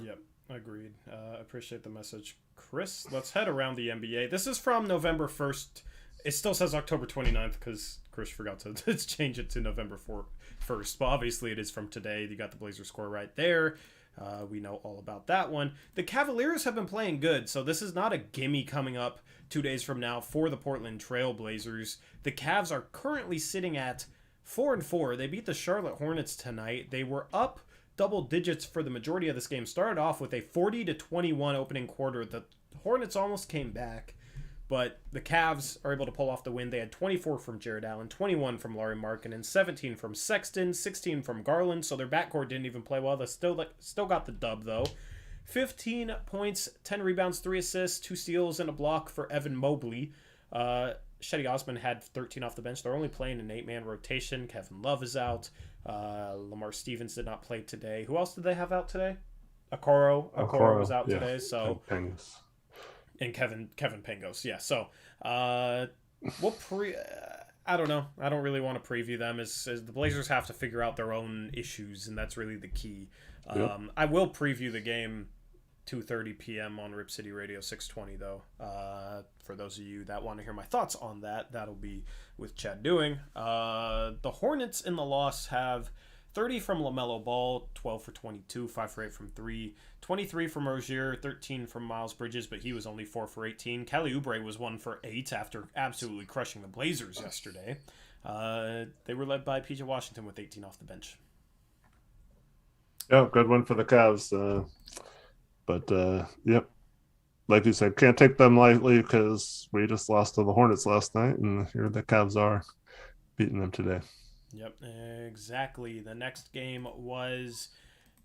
Yep, agreed. Appreciate the message, Chris. Let's head around the NBA. This is from November 1st. It still says October 29th because Chris forgot to change it to November 1st. But obviously it is from today. You got the Blazers score right there. We know all about that one. The Cavaliers have been playing good, so this is not a gimme coming up 2 days from now for the Portland Trail Blazers. The Cavs are currently sitting at 4-4. They beat the Charlotte Hornets tonight. They were up double digits for the majority of this game. Started off with a 40-21 opening quarter. The Hornets almost came back, but the Cavs are able to pull off the win. They had 24 from Jared Allen, 21 from Lauri Markkanen, 17 from Sexton, 16 from Garland, so their backcourt didn't even play well. They still got the dub, though. 15 points, 10 rebounds, 3 assists, 2 steals, and a block for Evan Mobley. Shetty Osman had 13 off the bench. They're only playing an 8-man rotation. Kevin Love is out. Lamar Stevens did not play today. Who else did they have out today? Okoro was out today. So and Kevin Pangos. Yeah. So we'll I don't know. I don't really want to preview them as the Blazers have to figure out their own issues, and that's really the key. I will preview the game 2:30 p.m. on Rip City Radio 620 though. For those of you that want to hear my thoughts on that, that'll be with Chad Doing. The Hornets in the loss have 30 from LaMelo Ball, 12 for 22, 5 for 8 from 3, 23 from Rozier, 13 from Miles Bridges, but he was only 4 for 18. Kelly Oubre was 1 for 8 after absolutely crushing the Blazers yesterday. They were led by PJ Washington with 18 off the bench. Yeah, good one for the Cavs. But yep, like you said, can't take them lightly because we just lost to the Hornets last night, and here the Cavs are beating them today. Yep, exactly. The next game was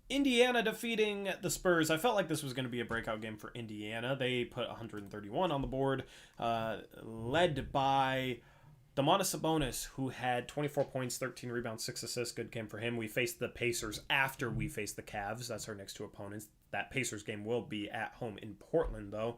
Indiana defeating the Spurs. I felt like this was going to be a breakout game for Indiana. They put 131 on the board, led by Domantas Sabonis, who had 24 points, 13 rebounds, 6 assists. Good game for him. We faced the Pacers after we faced the Cavs. That's our next two opponents. That Pacers game will be at home in Portland, though.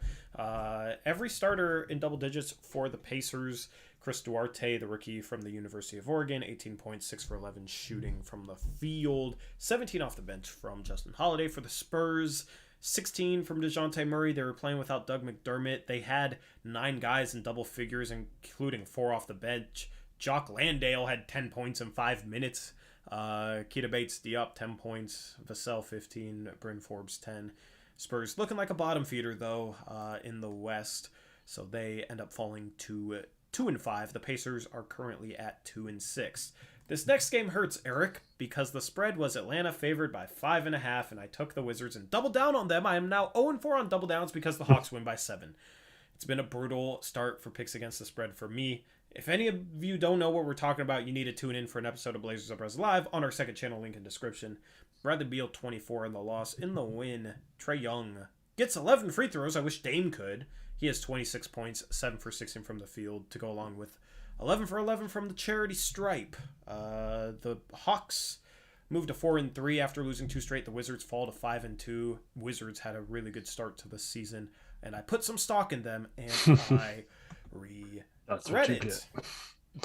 Every starter in double digits for the Pacers. Chris Duarte, the rookie from the University of Oregon, 18 points, 6 for 11 shooting from the field. 17 off the bench from Justin Holiday for the Spurs. 16 from DeJounte Murray. They were playing without Doug McDermott. They had 9 guys in double figures, including 4 off the bench. Jock Landale had 10 points in 5 minutes. Keita Bates-Diop, 10 points. Vassell, 15. Bryn Forbes, 10. Spurs looking like a bottom feeder, though, in the West. So they end up falling to 2-5. The Pacers are currently at 2-6. This next game hurts, Eric, because the spread was Atlanta favored by 5.5, and I took the Wizards and doubled down on them. I am now 0-4 on double downs because the Hawks win by 7. It's been a brutal start for picks against the spread for me. If any of you don't know what we're talking about, you need to tune in for an episode of Blazers Uprise Live on our second channel, link in description. Bradley Beal, 24 in the loss. In the win, Trae Young gets 11 free throws. I wish Dame could. He has 26 points, 7 for 16 from the field to go along with 11 for 11 from the charity stripe. The Hawks moved to 4-3 after losing 2 straight. The Wizards fall to 5-2. Wizards had a really good start to the season, and I put some stock in them, and I regret it.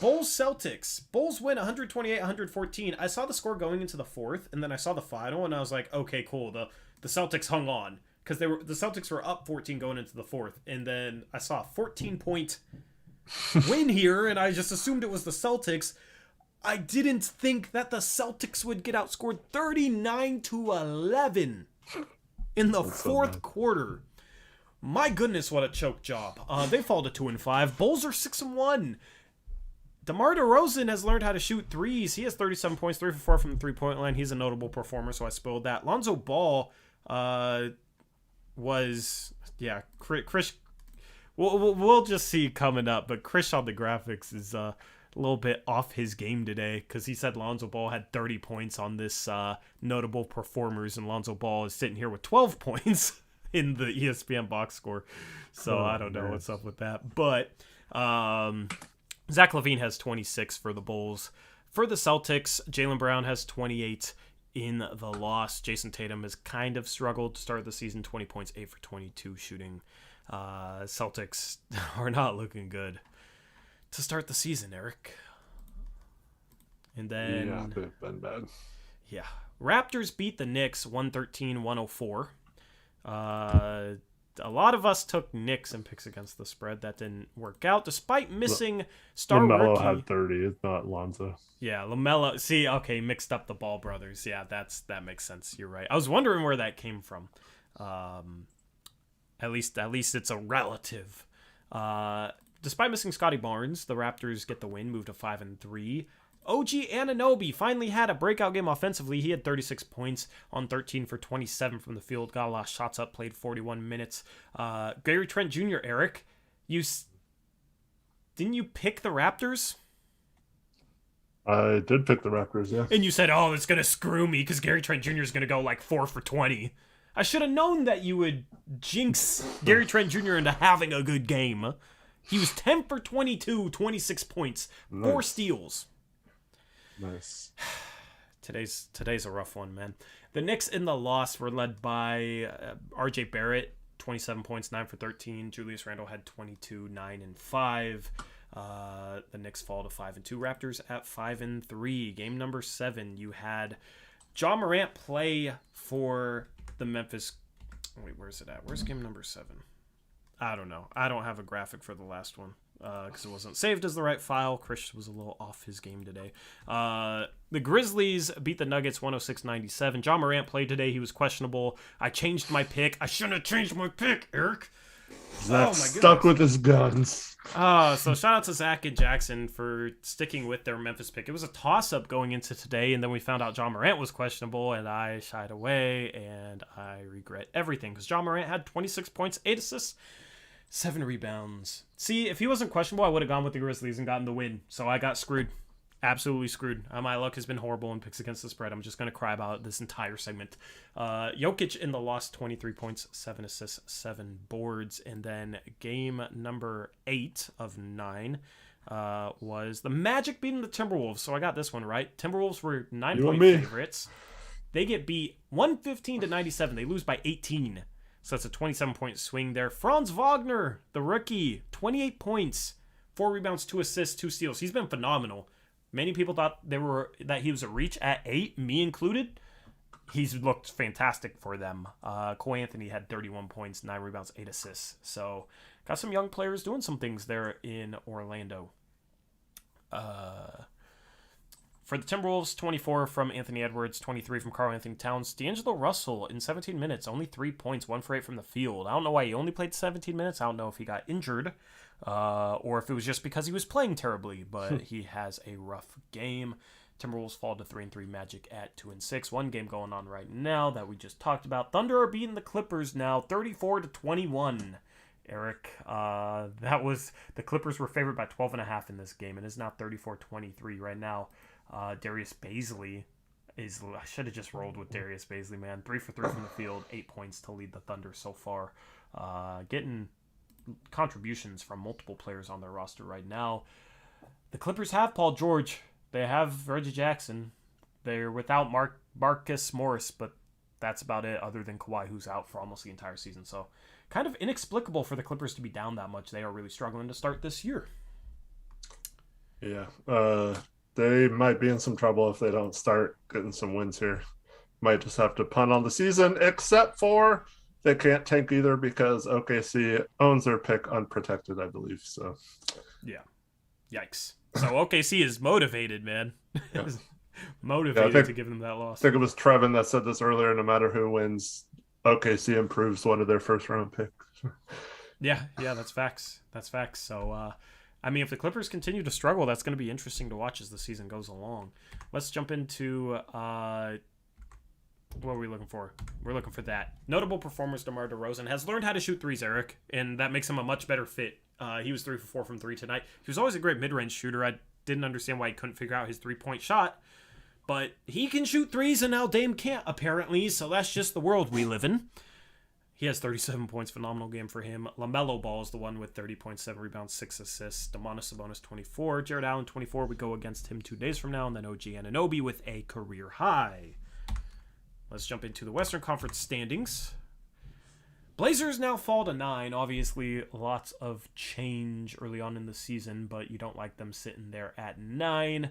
Bulls Celtics. Bulls win 128-114. I saw the score going into the 4th, and then I saw the final, and I was like, okay, cool. The Celtics hung on because the Celtics were up 14 going into the 4th, and then I saw a 14-point win here, and I just assumed it was the Celtics. I didn't think that the Celtics would get outscored 39-11 in the 4th quarter. My goodness, what a choke job. They fall to 2-5. Bulls are 6-1. DeMar DeRozan has learned how to shoot threes. He has 37 points, 3 for 4 from the three-point line. He's a notable performer, so I spoiled that. Lonzo Ball Chris. We'll just see coming up, but Chris on the graphics is little bit off his game today because he said Lonzo Ball had 30 points on this notable performers, and Lonzo Ball is sitting here with 12 points in the ESPN box score. So I don't know what's up with that. But Zach LaVine has 26 for the Bulls. For the Celtics, Jaylen Brown has 28 in the loss. Jason Tatum has kind of struggled to start the season, 20 points, 8 for 22 shooting. Celtics are not looking good to start the season, Eric. And then... Yeah, they've been bad. Yeah. Raptors beat the Knicks 113-104. A lot of us took Knicks in picks against the spread. That didn't work out, despite missing star LaMelo rookie. had 30. It's not Lonzo. Yeah, LaMelo. See, okay, mixed up the Ball brothers. Yeah, that makes sense. You're right. I was wondering where that came from. At least it's a relative. Despite missing Scotty Barnes, the Raptors get the win, move to 5-3. OG Anunoby finally had a breakout game offensively. He had 36 points on 13 for 27 from the field. Got a lot of shots up, played 41 minutes. Gary Trent Jr., Eric, didn't you pick the Raptors? I did pick the Raptors, yeah. And you said, oh, it's going to screw me because Gary Trent Jr. is going to go like 4 for 20. I should have known that you would jinx Gary Trent Jr. into having a good game. He was 10 for 22, 26 points, 4 steals. Nice. Today's a rough one, man. The Knicks in the loss were led by RJ Barrett, 27 points, 9 for 13. Julius Randle had 22, 9 and 5. The Knicks fall to 5-2. Raptors at 5-3. Game number 7. You had Ja Morant play for the Memphis. Wait, where's it at? Where's game number 7? I don't know. I don't have a graphic for the last one. Because it wasn't saved as the right file. Chris was a little off his game today. The Grizzlies beat the Nuggets 106-97. Ja Morant played today. He was questionable. I changed my pick. I shouldn't have changed my pick, Eric. Zach's stuck with his guns. So shout out to Zach and Jackson for sticking with their Memphis pick. It was a toss-up going into today, and then we found out Ja Morant was questionable, and I shied away, and I regret everything. Because Ja Morant had 26 points, 8 assists, 7 rebounds. See, if he wasn't questionable, I would have gone with the Grizzlies and gotten the win. So I got screwed. Absolutely screwed. My luck has been horrible in picks against the spread. I'm just going to cry about it this entire segment. Jokic in the loss, 23 points, 7 assists, 7 boards. And then game number 8 of 9 was the Magic beating the Timberwolves. So I got this one right. Timberwolves were 9-point favorites. They get beat 115-97. They lose by 18. So that's a 27-point swing there. Franz Wagner, the rookie, 28 points, 4 rebounds, 2 assists, 2 steals. He's been phenomenal. Many people thought that he was a reach at 8, me included. He's looked fantastic for them. Cole Anthony had 31 points, 9 rebounds, 8 assists. So got some young players doing some things there in Orlando. For the Timberwolves, 24 from Anthony Edwards, 23 from Karl Anthony Towns. D'Angelo Russell in 17 minutes, only 3 points, 1 for 8 from the field. I don't know why he only played 17 minutes. I don't know if he got injured or if it was just because he was playing terribly, but he has a rough game. Timberwolves fall to 3-3, Magic at 2-6. One game going on right now that we just talked about. Thunder are beating the Clippers now, 34-21. Eric, that was the Clippers were favored by 12.5 in this game, and it's now 34-23 right now. Darius Bazley is. I should have just rolled with Darius Bazley, man. 3 for 3 from the field, 8 points to lead the Thunder so far. Getting contributions from multiple players on their roster right now. The Clippers have Paul George. They have Reggie Jackson. They're without Marcus Morris, but that's about it, other than Kawhi, who's out for almost the entire season. So kind of inexplicable for the Clippers to be down that much. They are really struggling to start this year. Yeah. They might be in some trouble if they don't start getting some wins here. Might just have to punt on the season, except for they can't tank either because OKC owns their pick unprotected, I believe. So, yeah. Yikes. So OKC is motivated, man. Yeah. Motivated to give them that loss. I think it was Trevin that said this earlier. No matter who wins, OKC improves one of their first-round picks. Yeah, that's facts. That's facts. So, I mean, if the Clippers continue to struggle, that's going to be interesting to watch as the season goes along. Let's jump into what are we looking for? We're looking for that. Notable performers, DeMar DeRozan has learned how to shoot threes, Eric, and that makes him a much better fit. He was 3 for 4 from 3 tonight. He was always a great mid-range shooter. didn't understand why he couldn't figure out his 3-point shot. But he can shoot threes, and now Dame can't, apparently, so that's just the world we live in. He has 37 points, phenomenal game for him. LaMelo Ball is the one with 30.7 rebounds, 6 assists. Domantas Sabonis, 24. Jared Allen, 24. We go against him 2 days from now, and then OG Anunoby with a career high. Let's jump into the Western Conference standings. Blazers now fall to 9. Obviously, lots of change early on in the season, but you don't like them sitting there at 9.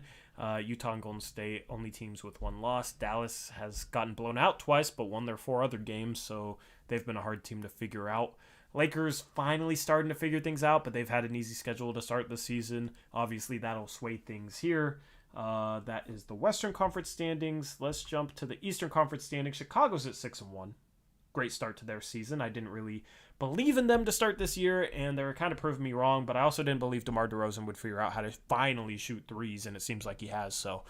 Utah and Golden State, only teams with 1 loss. Dallas has gotten blown out twice, but won their 4 other games, so they've been a hard team to figure out. Lakers finally starting to figure things out, but they've had an easy schedule to start the season. Obviously, that'll sway things here. That is the Western Conference standings. Let's jump to the Eastern Conference standings. Chicago's at 6-1. Great start to their season. I didn't really believe in them to start this year, and they were kind of proving me wrong, but I also didn't believe DeMar DeRozan would figure out how to finally shoot threes, and it seems like he has. So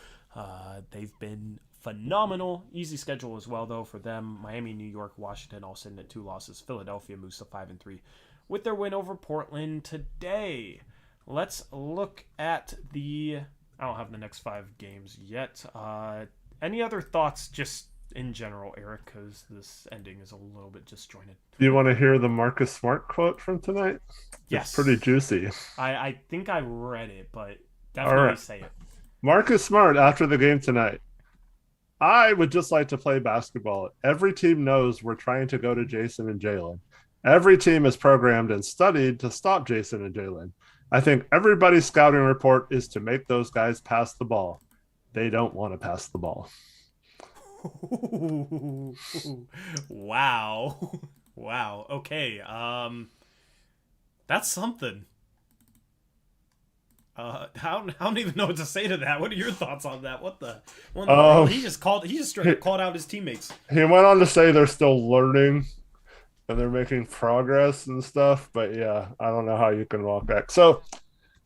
they've been phenomenal. Easy schedule as well, though, for them. Miami, New York, Washington all sitting at 2 losses. Philadelphia moves to 5-3 with their win over Portland today. Let's look at I don't have the next 5 games yet. Any other thoughts just in general, Eric, because this ending is a little bit disjointed? Do you want to hear the Marcus Smart quote from tonight? Yes. It's pretty juicy. I think I read it, but definitely say it. Marcus Smart after the game tonight. I would just like to play basketball. Every team knows we're trying to go to Jason and Jalen. Every team is programmed and studied to stop Jason and Jalen. I think everybody's scouting report is to make those guys pass the ball. They don't want to pass the ball. Wow. Wow. Okay. That's something. I don't even know what to say to that. What are your thoughts on that? What the world? He just straight up called out his teammates. He went on to say they're still learning and they're making progress and stuff. But yeah, I don't know how you can walk back. So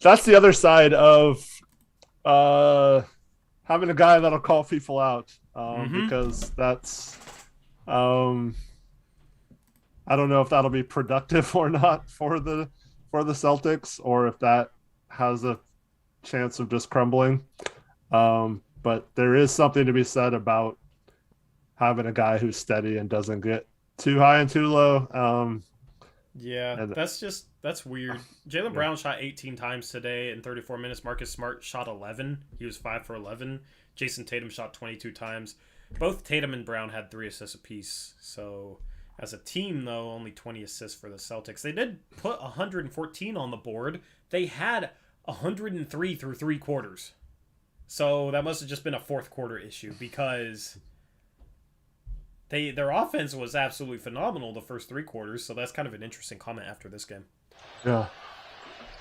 that's the other side of having a guy that'll call people out. Because that's I don't know if that'll be productive or not for the Celtics, or if that has a chance of just crumbling. But there is something to be said about having a guy who's steady and doesn't get too high and too low. That's weird. Jaylen Brown shot 18 times today in 34 minutes. Marcus Smart shot 11. He was 5 for 11. Jason Tatum shot 22 times. Both Tatum and Brown had 3 assists apiece. So as a team, though, only 20 assists for the Celtics. They did put 114 on the board. They had 103 through 3 quarters. So that must have just been a fourth quarter issue, because their offense was absolutely phenomenal the first 3 quarters. So that's kind of an interesting comment after this game. Yeah.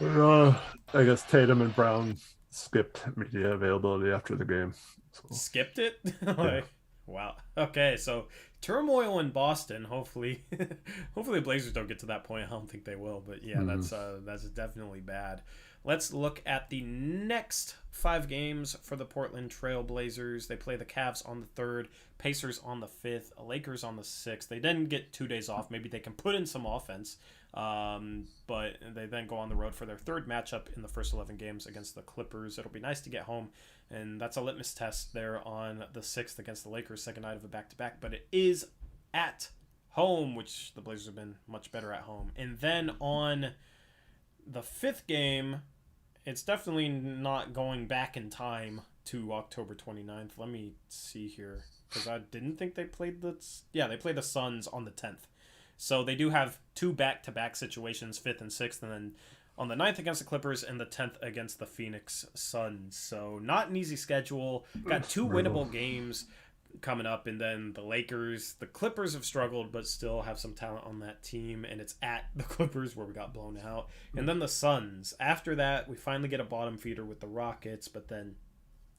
I guess Tatum and Brown skipped media availability after the game. So. Skipped it? Yeah. Wow. Okay, so turmoil in Boston. Hopefully the Blazers don't get to that point. I don't think they will, but yeah, that's definitely bad. Let's look at the next 5 games for the Portland Trail Blazers. They play the Cavs on the 3rd, Pacers on the 5th, Lakers on the 6th. They then get 2 days off. Maybe they can put in some offense. But they then go on the road for their 3rd matchup in the first 11 games against the Clippers. It'll be nice to get home, and that's a litmus test there on the 6th against the Lakers, second night of a back-to-back. But it is at home, which the Blazers have been much better at home. And then on the 5th game, it's definitely not going back in time to October 29th. Let me see here, because I didn't think they played they played the Suns on the 10th. So they do have 2 back-to-back situations, 5th and 6th, and then on the 9th against the Clippers and the 10th against the Phoenix Suns. So not an easy schedule. Got 2 winnable games coming up, and then the Lakers. The Clippers have struggled, but still have some talent on that team, and it's at the Clippers where we got blown out. And then the Suns. After that, we finally get a bottom feeder with the Rockets, but then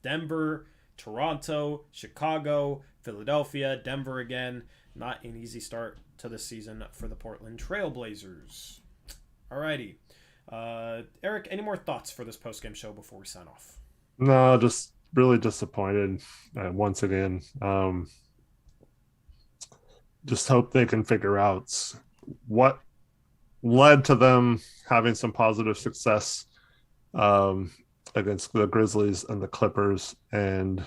Denver, Toronto, Chicago, Philadelphia, Denver again. Not an easy start to the season for the Portland Trail Blazers. Alrighty. Eric, any more thoughts for this postgame show before we sign off? No, just really disappointed once again. Just hope they can figure out what led to them having some positive success against the Grizzlies and the Clippers and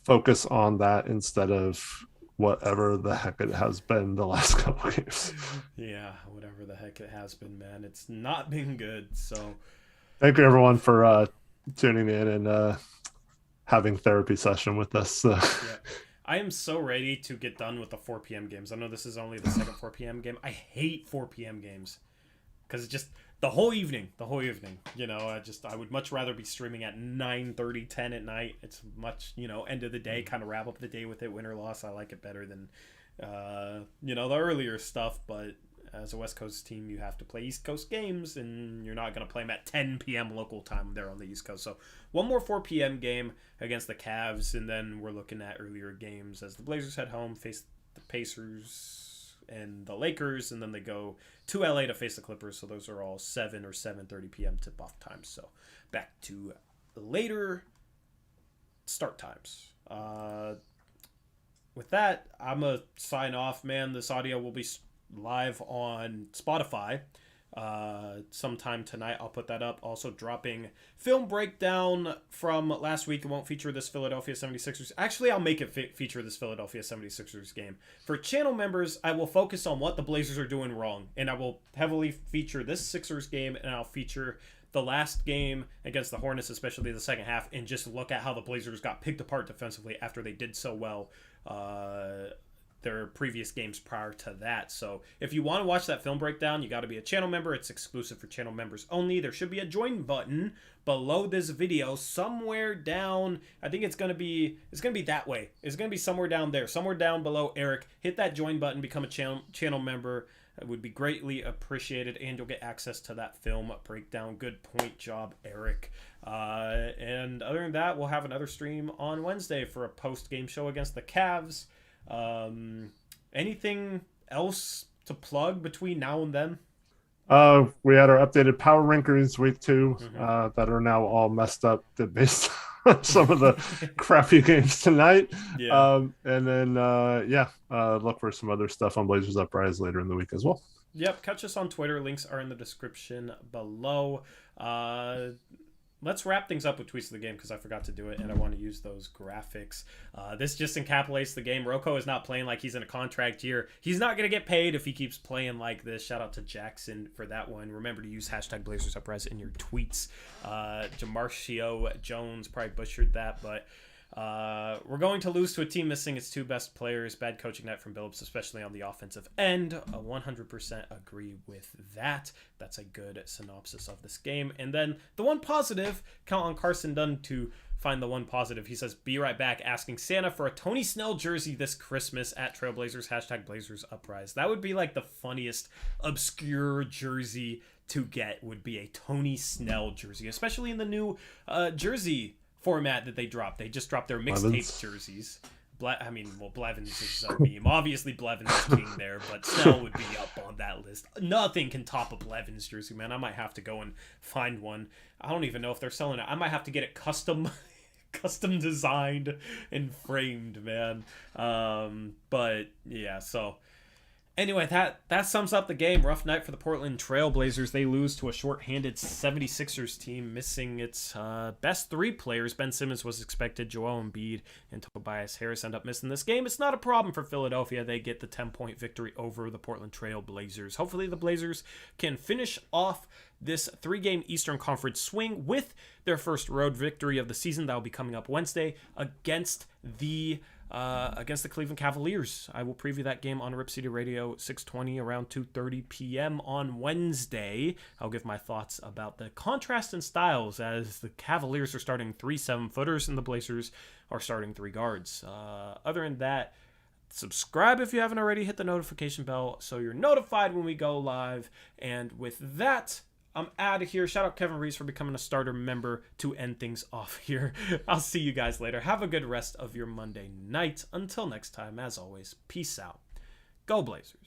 focus on that instead of whatever the heck it has been the last couple games. Yeah, whatever the heck it has been, man. It's not been good. So thank you everyone for tuning in and having therapy session with us. Yeah. I am so ready to get done with the 4 p.m. games. I know this is only the second 4 p.m. game. I hate 4 p.m. games because it's just the whole evening. You know, I would much rather be streaming at 9:30, 10 at night. It's much, you know, end of the day, kind of wrap up the day with it. Win or loss, I like it better than, you know, the earlier stuff. But as a West Coast team, you have to play East Coast games, and you're not going to play them at 10 p.m. local time there on the East Coast. So one more 4 p.m. game against the Cavs, and then we're looking at earlier games as the Blazers head home, face the Pacers and the Lakers, and then they go to LA to face the Clippers. So those are all 7 or 7:30 p.m. tip-off times. So back to later start times. With that, I'm going to sign off, man. This audio will be live on Spotify sometime tonight. I'll put that up. Also dropping film breakdown from last week. It won't feature this Philadelphia 76ers. Actually, I'll make it feature this Philadelphia 76ers game. For channel members, I will focus on what the Blazers are doing wrong, and I will heavily feature this Sixers game, and I'll feature the last game against the Hornets, especially the second half, and just look at how the Blazers got picked apart defensively after they did so well their previous games prior to that. So if you want to watch that film breakdown, you got to be a channel member. It's exclusive for channel members only. There should be a join button below this video somewhere down. I think it's going to be that way. It's going to be somewhere down there, somewhere down below Eric. Hit that join button, become a channel member. It would be greatly appreciated, and you'll get access to that film breakdown. Good point, job, Eric. And other than that, we'll have another stream on Wednesday for a post-game show against the Cavs. Anything else to plug between now and then? We had our updated power rankings week 2 that are now all messed up based on some of the crappy games tonight. Yeah. And then look for some other stuff on Blazers Uprise later in the week as well. Yep, catch us on Twitter. Links are in the description below. Let's wrap things up with tweets of the game because I forgot to do it, and I want to use those graphics. This just encapsulates the game. Rocco is not playing like he's in a contract year. He's not going to get paid if he keeps playing like this. Shout out to Jackson for that one. Remember to use hashtag Blazers Uprise in your tweets. Jamarcio Jones probably butchered that, but we're going to lose to a team missing its 2 best players. Bad coaching night from Billups, especially on the offensive end. 100% agree with that. That's a good synopsis of this game. And then the one positive, count on Carson Dunn to find the one positive. He says, be right back, asking Santa for a Tony Snell jersey this Christmas at Trailblazers, hashtag Blazers Uprise. That would be like the funniest obscure jersey to get, would be a Tony Snell jersey, especially in the new jersey format that they dropped. They just dropped their mixtape jerseys. Blevins is a meme. Obviously, Blevins is king there, but Snell would be up on that list. Nothing can top a Blevins jersey, man. I might have to go and find one. I don't even know if they're selling it. I might have to get it custom designed and framed, man. But yeah, so anyway, that sums up the game. Rough night for the Portland Trail Blazers. They lose to a short-handed 76ers team, missing its best 3 players. Ben Simmons was expected. Joel Embiid and Tobias Harris end up missing this game. It's not a problem for Philadelphia. They get the 10-point victory over the Portland Trail Blazers. Hopefully the Blazers can finish off this 3-game Eastern Conference swing with their first road victory of the season. That will be coming up Wednesday against the Cleveland Cavaliers. I will preview that game on Rip City Radio 620 around 2:30 p.m. on Wednesday. I'll give my thoughts about the contrast in styles as the Cavaliers are starting 3 7-footers and the Blazers are starting 3 guards. Other than that, subscribe if you haven't already. Hit the notification bell so you're notified when we go live. And with that, I'm out of here. Shout out Kevin Reese for becoming a starter member to end things off here. I'll see you guys later. Have a good rest of your Monday night. Until next time, as always, peace out. Go Blazers.